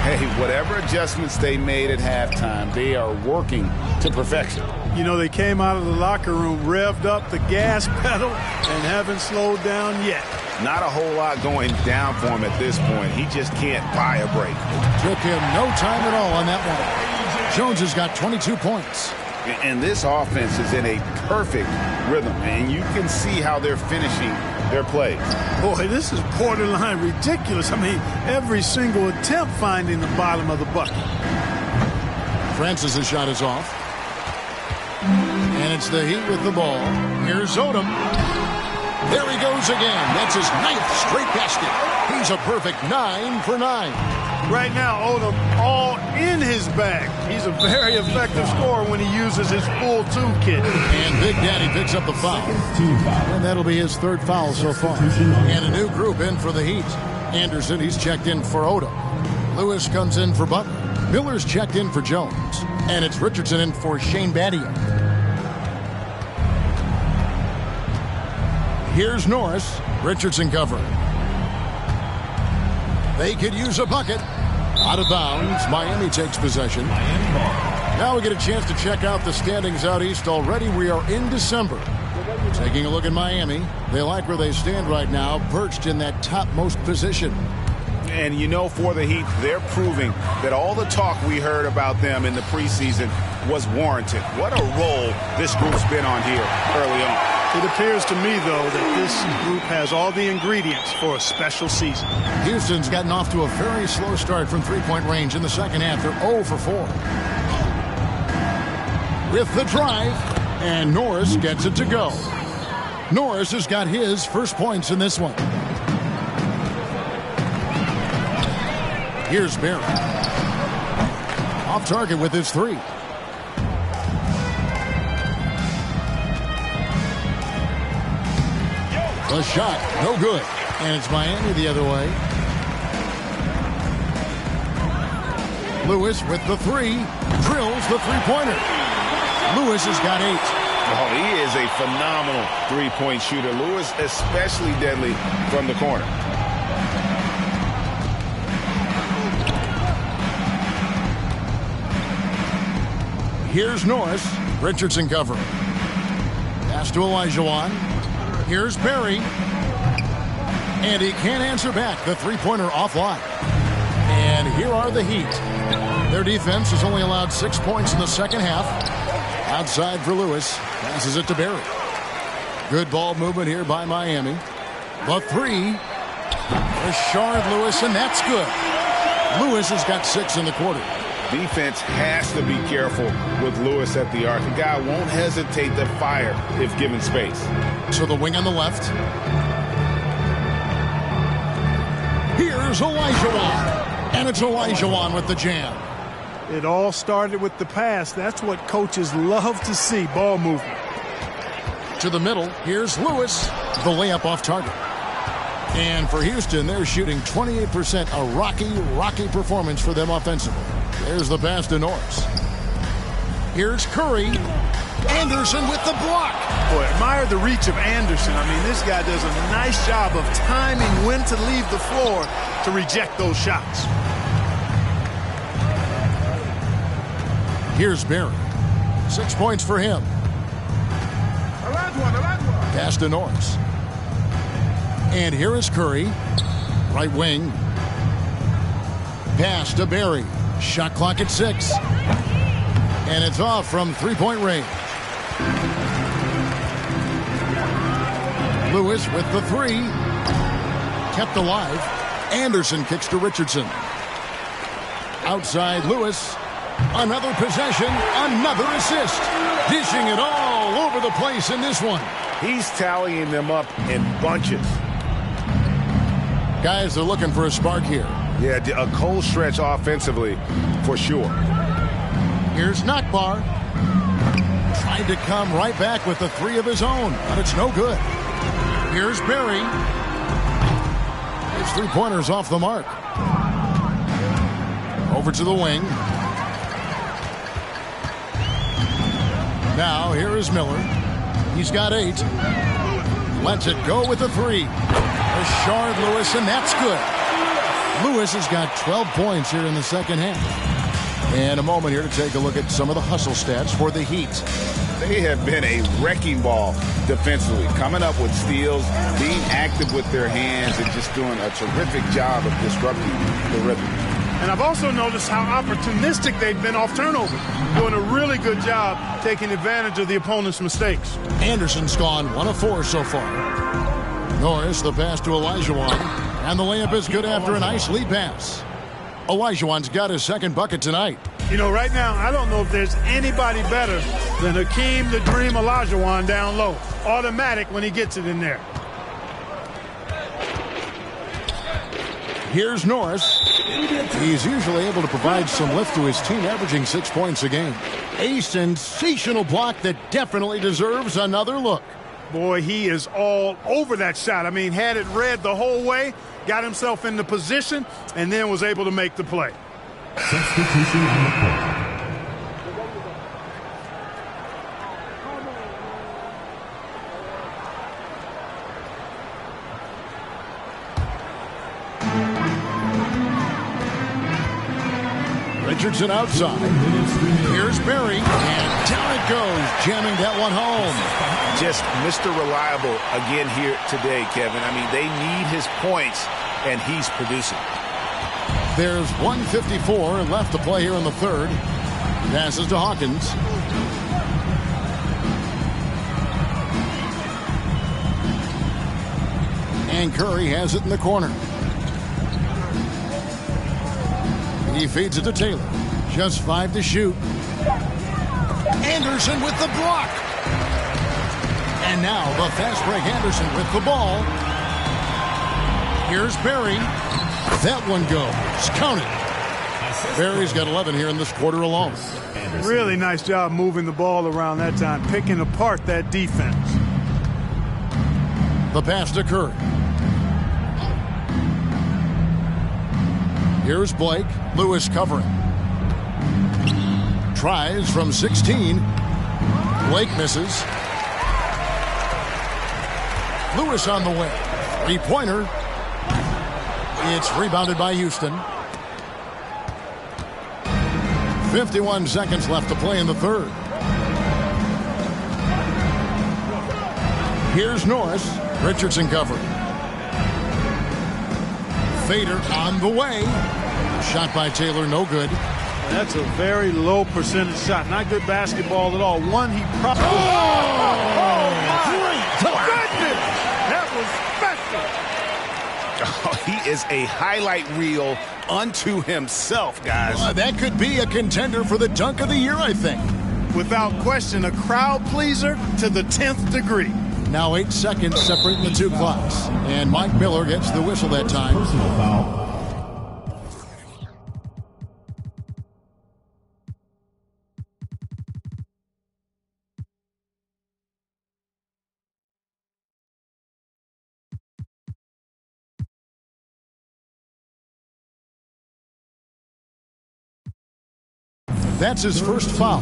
Hey, whatever adjustments they made at halftime, they are working to perfection. You know, they came out of the locker room, revved up the gas pedal, and haven't slowed down yet. Not a whole lot going down for him at this point. He just can't buy a break. Took him no time at all on that one. Jones has got 22 points. And this offense is in a perfect rhythm, and you can see how they're finishing their plays. Boy, this is borderline ridiculous. I mean, every single attempt finding the bottom of the bucket. Francis' shot is off. And it's the Heat with the ball. Here's Odom. There he goes again. That's his 9th straight basket. He's a perfect 9 for 9. Right now, Odom all in his bag. He's a very effective scorer when he uses his full toolkit. And Big Daddy picks up the foul. And that'll be his 3rd foul so far. And a new group in for the Heat. Anderson, he's checked in for Odom. Lewis comes in for Butler. Miller's checked in for Jones. And it's Richardson in for Shane Battier. Here's Norris. Richardson covering. They could use a bucket. Out of bounds. Miami takes possession. Now we get a chance to check out the standings out east already. We are in December. Taking a look at Miami. They like where they stand right now, perched in that topmost position. And you know, for the Heat, they're proving that all the talk we heard about them in the preseason was warranted. What a role this group's been on here early on. It appears to me, though, that this group has all the ingredients for a special season. Houston's gotten off to a very slow start from three-point range in the second half. They're 0 for 4. With the drive, and Norris gets it to go. Norris has got his first points in this one. Here's Barry. Off target with his 3. The shot, no good. And it's Miami the other way. Lewis with the 3. Drills the three-pointer. Lewis has got 8. Oh, he is a phenomenal three-point shooter. Lewis especially deadly from the corner. Here's Norris. Richardson covering. Pass to Olajuwon. Here's Barry. And he can't answer back. The three-pointer offline. And here are the Heat. Their defense has only allowed 6 points in the second half. Outside for Lewis. Passes it to Barry. Good ball movement here by Miami. The 3. Rashard Lewis, and that's good. Lewis has got 6 in the quarter. Defense has to be careful with Lewis at the arc. The guy won't hesitate to fire if given space. So the wing on the left. Here's Olajuwon. And it's Olajuwon with the jam. It all started with the pass. That's what coaches love to see, ball movement. To the middle, here's Lewis. The layup off target. And for Houston, they're shooting 28%, a rocky performance for them offensively. There's the pass to Norris. Here's Curry. Anderson with the block. Boy, admire the reach of Anderson. I mean, this guy does a nice job of timing when to leave the floor to reject those shots. Here's Barry. 6 points for him. Pass to Norris. And here is Curry. Right wing. Pass to Barry. Shot clock at 6. And it's off from three-point range. Lewis with the three. Kept alive. Anderson kicks to Richardson. Outside Lewis. Another possession. Another assist. Dishing it all over the place in this one. He's tallying them up in bunches. Guys are looking for a spark here. Yeah, a cold stretch offensively for sure. Here's Nakbar. Tried to come right back with the three of his own, but it's no good. Here's Barry. His three-pointer's off the mark. Over to the wing. Now here is Miller. He's got 8. Lets it go with the three. Rashard Lewis, and that's good. Lewis has got 12 points here in the second half. And a moment here to take a look at some of the hustle stats for the Heat. They have been a wrecking ball defensively, coming up with steals, being active with their hands, and just doing a terrific job of disrupting the rhythm. And I've also noticed how opportunistic they've been off turnover, doing a really good job taking advantage of the opponent's mistakes. Anderson's gone 1 of 4 so far. Norris, the pass to Olajuwon, and the layup is good after a nice lead pass. Olajuwon's got his second bucket tonight. You know, right now, I don't know if there's anybody better than Hakeem the Dream Olajuwon down low. Automatic when he gets it in there. Here's Norris. He's usually able to provide some lift to his team, averaging 6 points a game. A sensational block that definitely deserves another look. Boy, he is all over that shot. I mean, had it read the whole way, got himself in the position, and then was able to make the play. Substitution on the court. Richardson outside. Here's Barry, and down it goes, jamming that one home. Just Mr. Reliable again here today, Kevin. I mean, they need his points, and he's producing. There's 1:54 left to play here in the third. Passes to Hawkins. And Curry has it in the corner. He feeds it to Taylor. Just 5 to shoot. Anderson with the block. And now the fast break Anderson with the ball. Here's Barry. That one goes. Count it. Barry's got 11 here in this quarter alone. Really nice job moving the ball around that time, picking apart that defense. The pass to Curry. Here's Blake. Lewis covering. Tries from 16. Blake misses. Lewis on the way. Three-pointer. It's rebounded by Houston. 51 seconds left to play in the third. Here's Norris. Richardson covering. Fader on the way. Shot by Taylor, no good. That's a very low percentage shot. Not good basketball at all. One he probably... Great! Goodness! That was special! Oh, he is a highlight reel unto himself, guys. That could be a contender for the dunk of the year, I think. Without question, a crowd pleaser to the 10th degree. Now 8 seconds separating the two clocks. And Mike Miller gets the whistle that time. Personal foul. That's his first foul.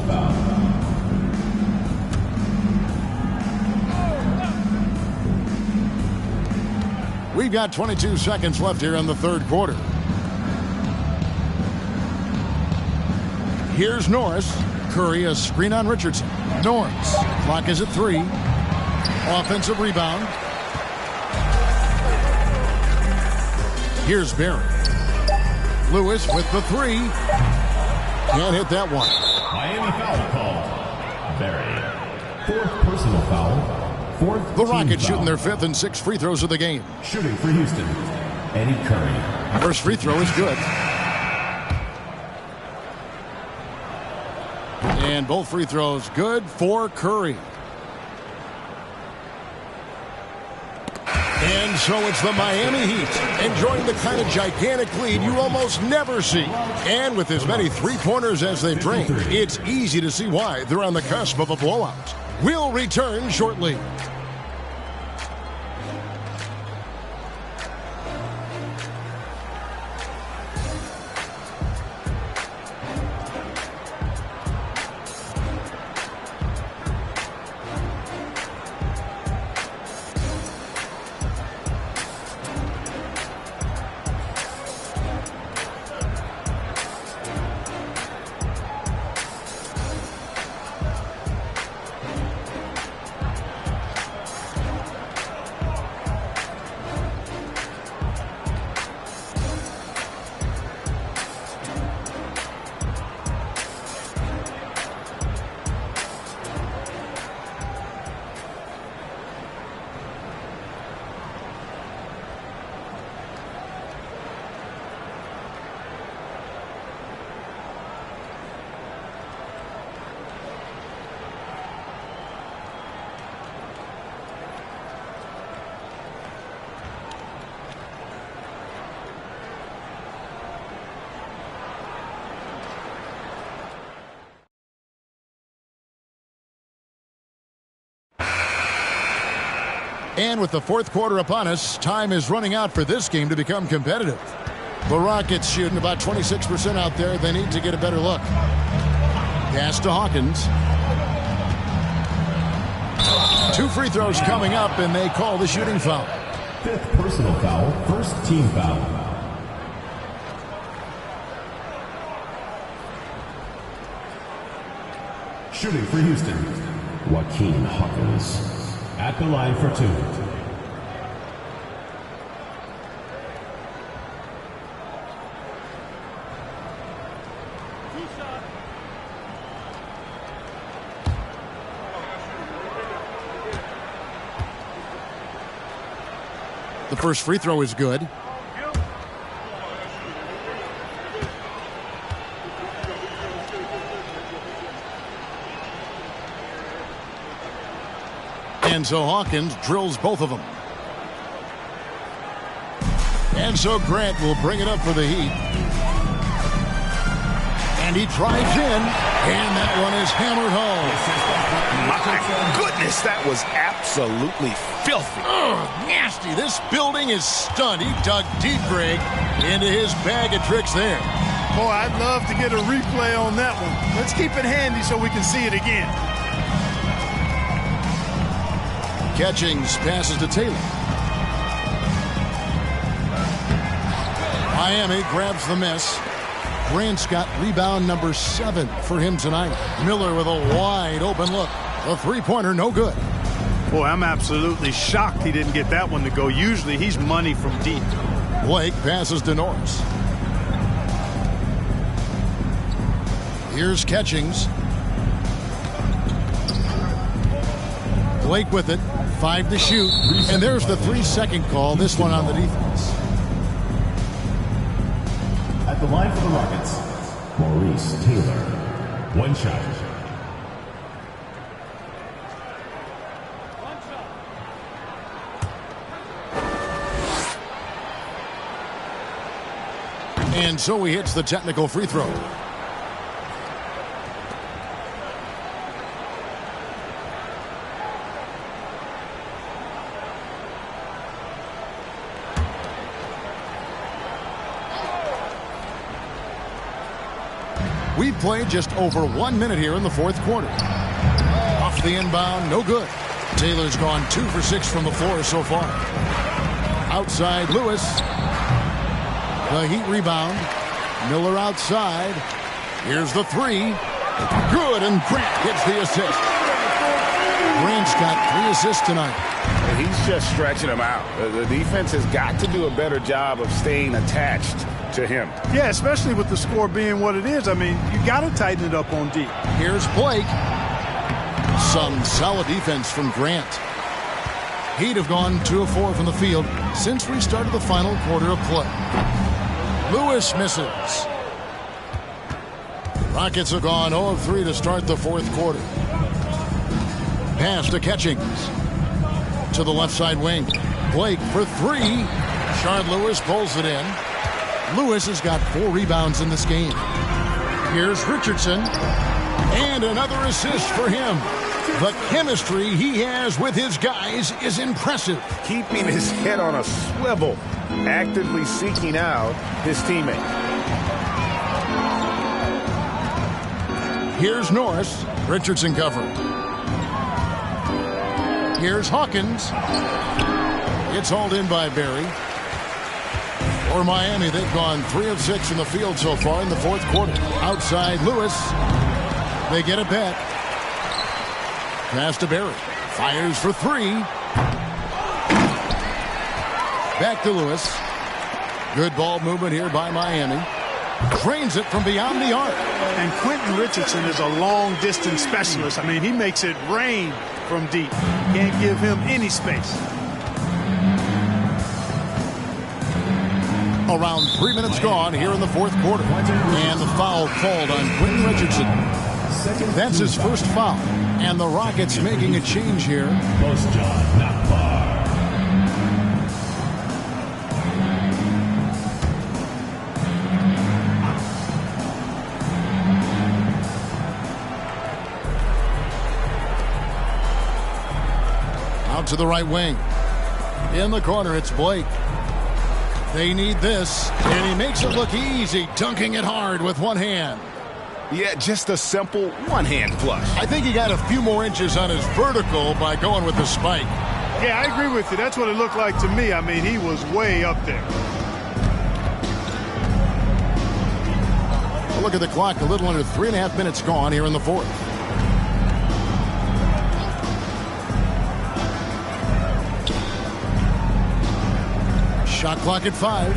We've got 22 seconds left here in the third quarter. Here's Norris. Curry, a screen on Richardson. Norris. Clock is at 3. Offensive rebound. Here's Barry. Lewis with the 3. Can't hit that one. Miami foul call. Barry. Fourth personal foul. Fourth the Rockets foul. shooting their 5th and 6th free throws of the game. Shooting for Houston, Eddie Curry. First free throw is good. And both free throws good for Curry. And so it's the Miami Heat enjoying the kind of gigantic lead you almost never see. And with as many three-pointers as they've drained, it's easy to see why they're on the cusp of a blowout. We'll return shortly. And with the fourth quarter upon us, time is running out for this game to become competitive. The Rockets shooting about 26% out there. They need to get a better look. Pass to Hawkins. 2 free throws coming up, and they call the shooting foul. 5th personal foul, first team foul. Shooting for Houston, Joaquin Hawkins. At the line for 2. The first free throw is good. And so Hawkins drills both of them. And so Grant will bring it up for the Heat. And he drives in. And that one is hammered home. My goodness, that was absolutely filthy. Ugh, nasty. This building is stunned. He dug deep, Greg, into his bag of tricks there. Boy, I'd love to get a replay on that one. Let's keep it handy so we can see it again. Catchings passes to Taylor. Miami grabs the miss. Grant's got rebound number 7 for him tonight. Miller with a wide open look. The three-pointer no good. Boy, I'm absolutely shocked he didn't get that one to go. Usually he's money from deep. Blake passes to Norris. Here's Catchings. Blake with it. 5 to shoot. And there's the 3-second call. This one on the defense. At the line for the Rockets, Maurice Taylor. 1 shot. And so he hits the technical free throw. We've played just over 1 minute here in the fourth quarter. Off the inbound, no good. Taylor's gone 2 for 6 from the floor so far. Outside, Lewis. The Heat rebound. Miller outside. Here's the three. Good, and Grant gets the assist. Grant's got 3 assists tonight. He's just stretching them out. The defense has got to do a better job of staying attached to him. Yeah, especially with the score being what it is. I mean, you got to tighten it up on D. Here's Blake. Some solid defense from Grant. Heat have gone 2 of 4 from the field since we started the final quarter of play. Lewis misses. Rockets have gone 0 of 3 to start the fourth quarter. Pass to Catchings. To the left side wing. Blake for 3. Shard Lewis pulls it in. Lewis has got 4 rebounds in this game. Here's Richardson. And another assist for him. The chemistry he has with his guys is impressive. Keeping his head on a swivel. Actively seeking out his teammate. Here's Norris. Richardson covering. Here's Hawkins. It's hauled in by Barry. For Miami, they've gone 3 of 6 from the field so far in the fourth quarter. Outside, Lewis. They get it back. Pass to Barry. Fires for 3. Back to Lewis. Good ball movement here by Miami. Drains it from beyond the arc. And Quentin Richardson is a long-distance specialist. I mean, he makes it rain from deep. Can't give him any space. Around 3 minutes gone here in the fourth quarter. And the foul called on Quentin Richardson. That's his first foul. And the Rockets making a change here. Post John, not far. Out to the right wing. In the corner, it's Blake. They need this. And he makes it look easy, dunking it hard with one hand. Yeah, just a simple one-hand flush. I think he got a few more inches on his vertical by going with the spike. Yeah, I agree with you. That's what it looked like to me. I mean, he was way up there. Well, look at the clock. A little under 3.5 minutes gone here in the fourth. Shot clock at 5.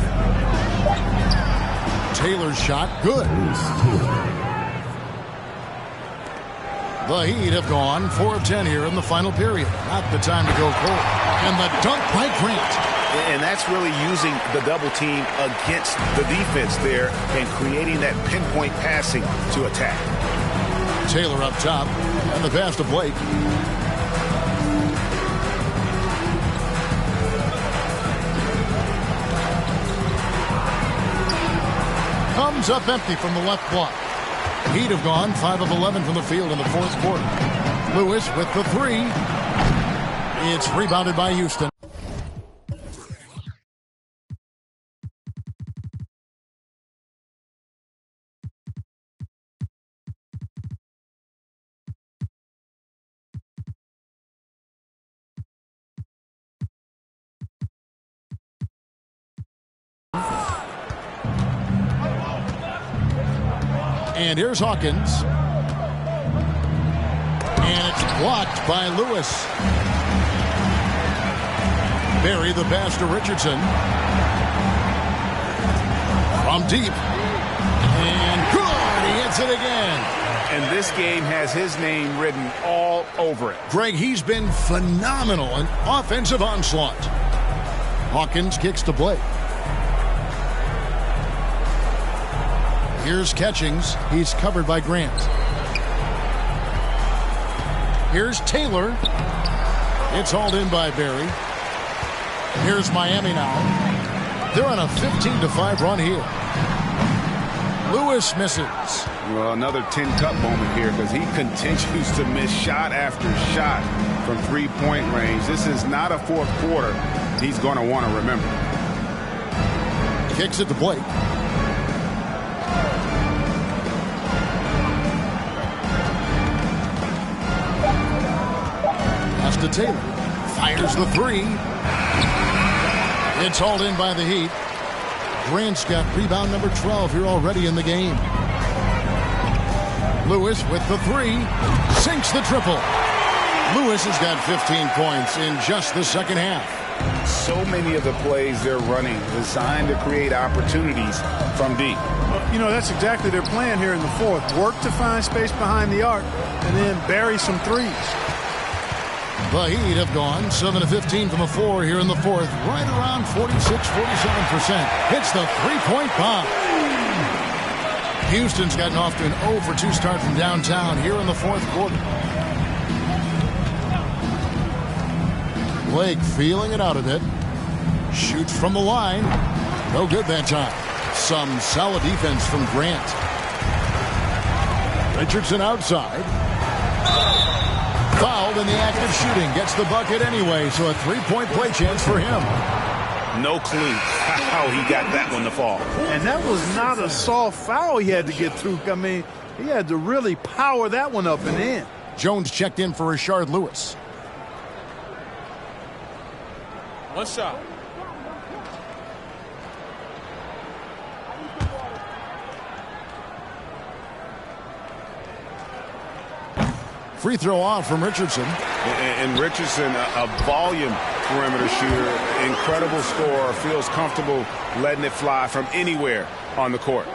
Taylor's shot, good. The Heat have gone 4 of 10 here in the final period. Not the time to go cold. And the dunk by Grant. And that's really using the double team against the defense there and creating that pinpoint passing to attack. Taylor up top. And the pass to Blake. Comes up empty from the left block. Heat have gone 5 of 11 from the field in the fourth quarter. Lewis with the 3. It's rebounded by Houston. And here's Hawkins. And it's blocked by Lewis. Barry the pass to Richardson. From deep. And good! He hits it again. And this game has his name written all over it. Greg, he's been phenomenal in offensive onslaught. Hawkins kicks to Blake. Here's Catchings. He's covered by Grant. Here's Taylor. It's hauled in by Barry. Here's Miami now. They're on a 15-5 run here. Lewis misses. Well, another 10-cup moment here because he continues to miss shot after shot from three-point range. This is not a fourth quarter he's going to want to remember. Kicks it to Blake. to Taylor. Fires the three. It's hauled in by the Heat. Grant's got rebound number 12 here already in the game. Lewis with the three. Sinks the triple. Lewis has got 15 points in just the second half. So many of the plays they're running designed to create opportunities from deep. You know, that's exactly their plan here in the fourth. Work to find space behind the arc and then bury some threes. The Heat have gone 7 of 15 from the floor here in the fourth. Right around 46-47%. Hits the three-point bomb. Houston's gotten off to an 0 for 2 start from downtown here in the fourth quarter. Blake feeling it out a bit. Shoots from the line. No good that time. Some solid defense from Grant. Richardson outside. Fouled in the act of shooting. Gets the bucket anyway, so a three-point play chance for him. No clue how he got that one to fall. And that was not a soft foul he had to get through. I mean, he had to really power that one up and in. Jones checked in for Rashard Lewis. One shot. Free throw off from Richardson. And Richardson, a volume perimeter shooter, incredible scorer, feels comfortable letting it fly from anywhere on the court.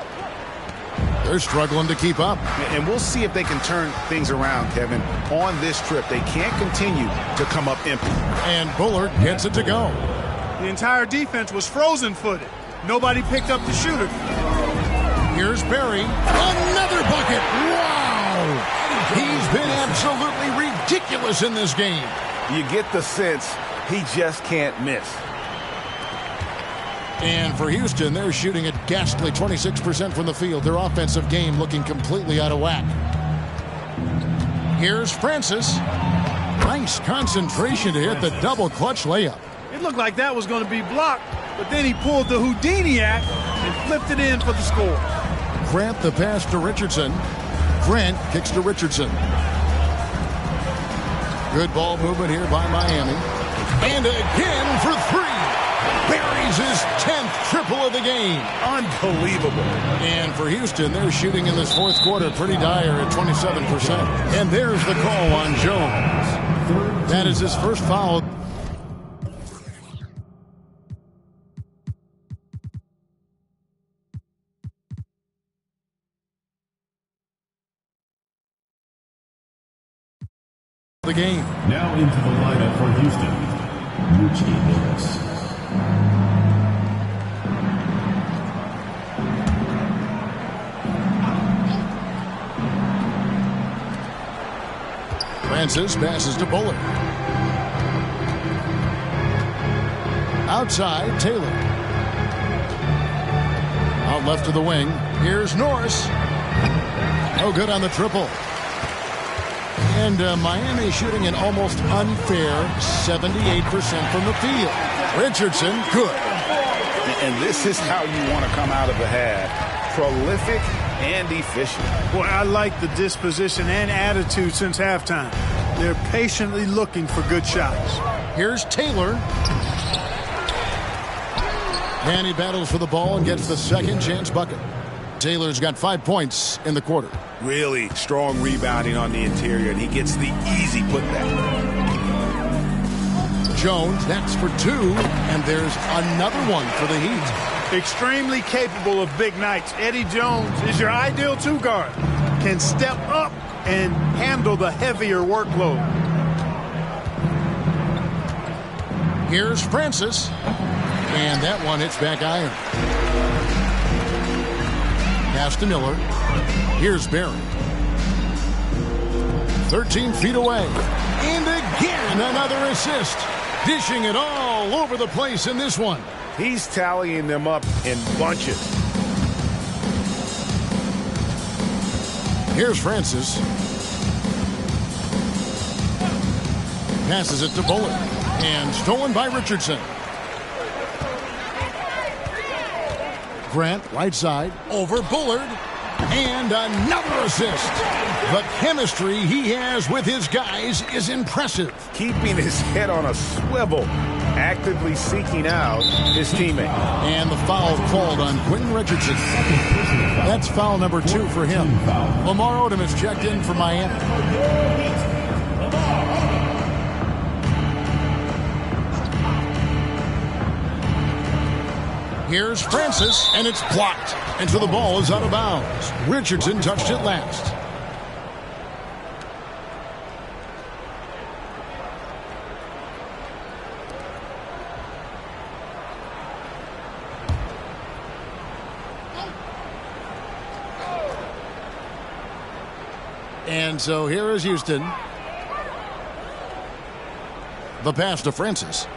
They're struggling to keep up. And we'll see if they can turn things around, Kevin, on this trip. They can't continue to come up empty. And Bullard gets it to go. The entire defense was frozen-footed. Nobody picked up the shooter. Here's Barry. Another bucket. Wow! He's been absolutely ridiculous in this game. You get the sense he just can't miss. And for Houston, they're shooting a ghastly 26% from the field. Their offensive game looking completely out of whack. Here's Francis. Nice concentration to hit the double clutch layup. It looked like that was going to be blocked, but then he pulled the Houdini act and flipped it in for the score. Grant the pass to Richardson. Grant kicks to Richardson. Good ball movement here by Miami. And again for three. Buries his 10th triple of the game. Unbelievable. And for Houston, they're shooting in this fourth quarter pretty dire at 27%. And there's the call on Jones. That is his first foul. The game. Now into the lineup for Houston, Moochie Norris. Francis passes to Bullard. Outside, Taylor. Out left to the wing. Here's Norris. No good on the triple. And Miami shooting an almost unfair 78% from the field. Richardson, good. And this is how you want to come out of the half. Prolific and efficient. Boy, I like the disposition and attitude since halftime. They're patiently looking for good shots. Here's Taylor. And he battles for the ball and gets the second chance bucket. Taylor's got 5 points in the quarter. Really strong rebounding on the interior, and he gets the easy putback. Jones, that's for two, and there's another one for the Heat. Extremely capable of big nights. Eddie Jones is your ideal two guard. Can step up and handle the heavier workload. Here's Francis. And that one hits back iron. Pass to Miller. Here's Barry. 13 feet away. And again, another assist. Dishing it all over the place in this one. He's tallying them up in bunches. Here's Francis. Passes it to Bullard. And stolen by Richardson. Grant, right side, over Bullard. And another assist. The chemistry he has with his guys is impressive. Keeping his head on a swivel, actively seeking out his teammate. And the foul called on Quentin Richardson. That's foul number 2 for him. Lamar Odom is checked in for Miami. Here's Francis, and it's blocked. And so the ball is out of bounds. Richardson touched it last. And so here is Houston. The pass to Francis.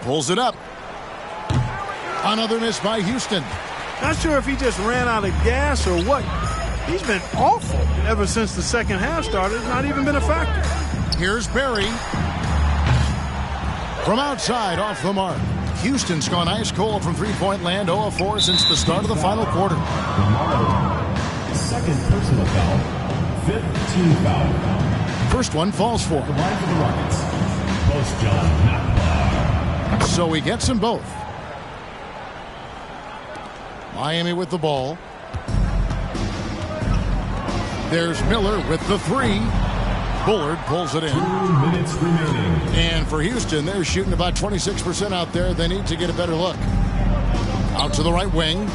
Pulls it up. Another miss by Houston. Not sure if he just ran out of gas or what. He's been awful ever since the second half started. Not even been a factor. Here's Barry. From outside, off the mark. Houston's gone ice cold from three-point land, 0 of 4 since the start of the final quarter. Second personal foul. 5th team foul. First one falls for The line for the Rockets. Post John, not blocked. So he gets them both. Miami with the ball. There's Miller with the 3. Bullard pulls it in. 2 minutes remaining. And for Houston, they're shooting about 26% out there. They need to get a better look. Out to the right wing.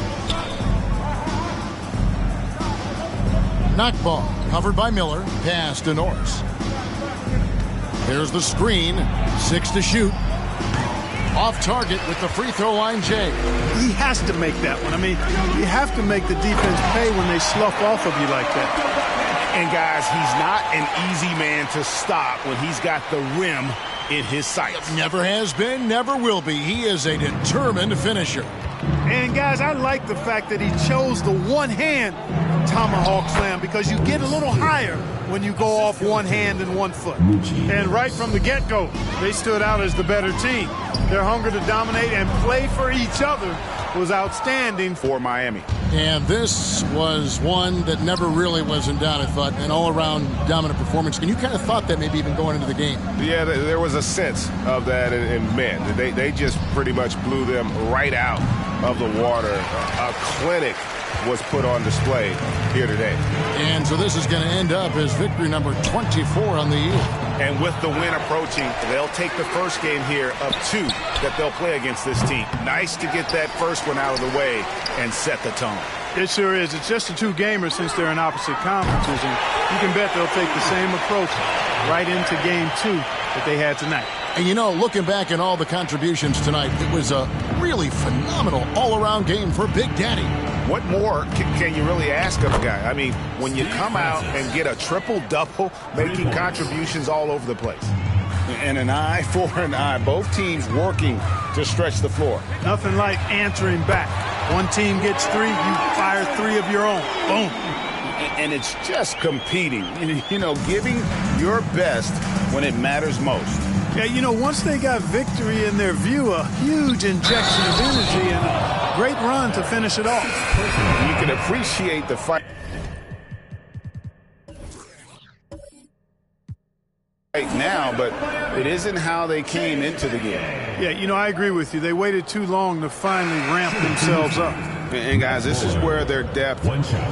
Knock ball. Covered by Miller. Pass to Norris. There's the screen. 6 to shoot. Off target with the free throw line, Jay. He has to make that one. I mean, you have to make the defense pay when they slough off of you like that. And guys, he's not an easy man to stop when he's got the rim in his sights. Never has been, never will be. He is a determined finisher. And guys, I like the fact that he chose the one-hand tomahawk slam because you get a little higher when you go off one hand and 1 foot. And right from the get-go, they stood out as the better team. Their hunger to dominate and play for each other was outstanding For Miami. And this was one that never really was in doubt, I thought, an all-around dominant performance. And you kind of thought that maybe even going into the game. Yeah, there was a sense of that in men. They just pretty much blew them right out of the water. A clinic was put on display here today. And so this is going to end up as victory number 24 on the year. And with the win approaching, they'll take the first game here of 2 that they'll play against this team. Nice to get that first one out of the way and set the tone. It sure is. It's just a 2-gamer since they're in opposite conferences, and you can bet they'll take the same approach right into game 2 that they had tonight. And you know, looking back at all the contributions tonight, it was a really phenomenal all-around game for Big Daddy. What more can you really ask of a guy? I mean, when you come out and get a triple-double, making contributions all over the place. And an eye for an eye. Both teams working to stretch the floor. Nothing like answering back. One team gets 3, you fire 3 of your own. Boom. And it's just competing, you know, giving your best when it matters most. Yeah, you know, once they got victory in their view, a huge injection of energy and a great run to finish it off. You can appreciate the fight right now, but it isn't how they came into the game. Yeah, you know, I agree with you. They waited too long to finally ramp themselves up. And guys, this is where their depth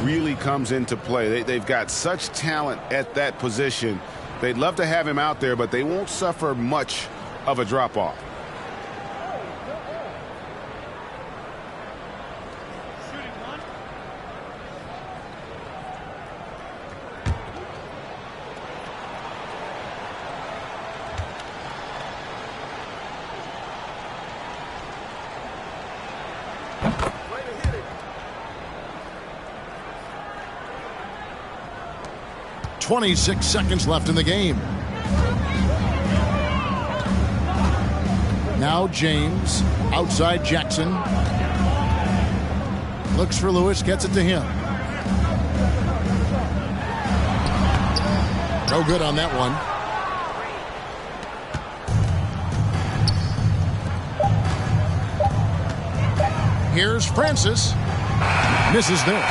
really comes into play. They've got such talent at that position. They'd love to have him out there, but they won't suffer much of a drop-off. Way to hit it. 26 seconds left in the game. Now James, outside Jackson. Looks for Lewis, gets it to him. No good on that one. Here's Francis. misses there.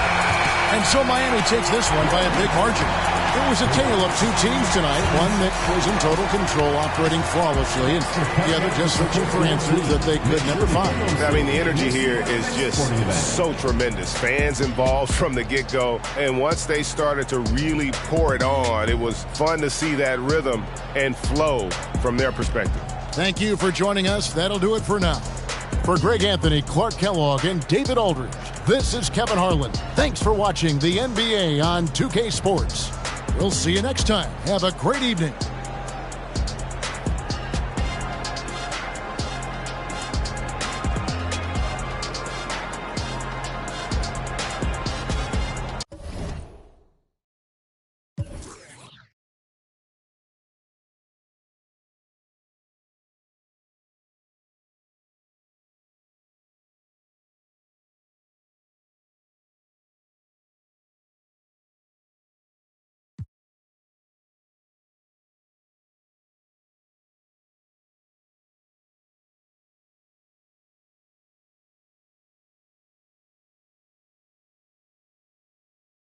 And so Miami takes this one by a big margin. It was a tale of two teams tonight, one that was in total control, operating flawlessly, and the other just searching for answers that they could never find. I mean, the energy here is just so tremendous. Fans involved from the get-go, and once they started to really pour it on, it was fun to see that rhythm and flow from their perspective. Thank you for joining us. That'll do it for now. For Greg Anthony, Clark Kellogg, and David Aldridge, this is Kevin Harlan. Thanks for watching the NBA on 2K Sports. We'll see you next time. Have a great evening.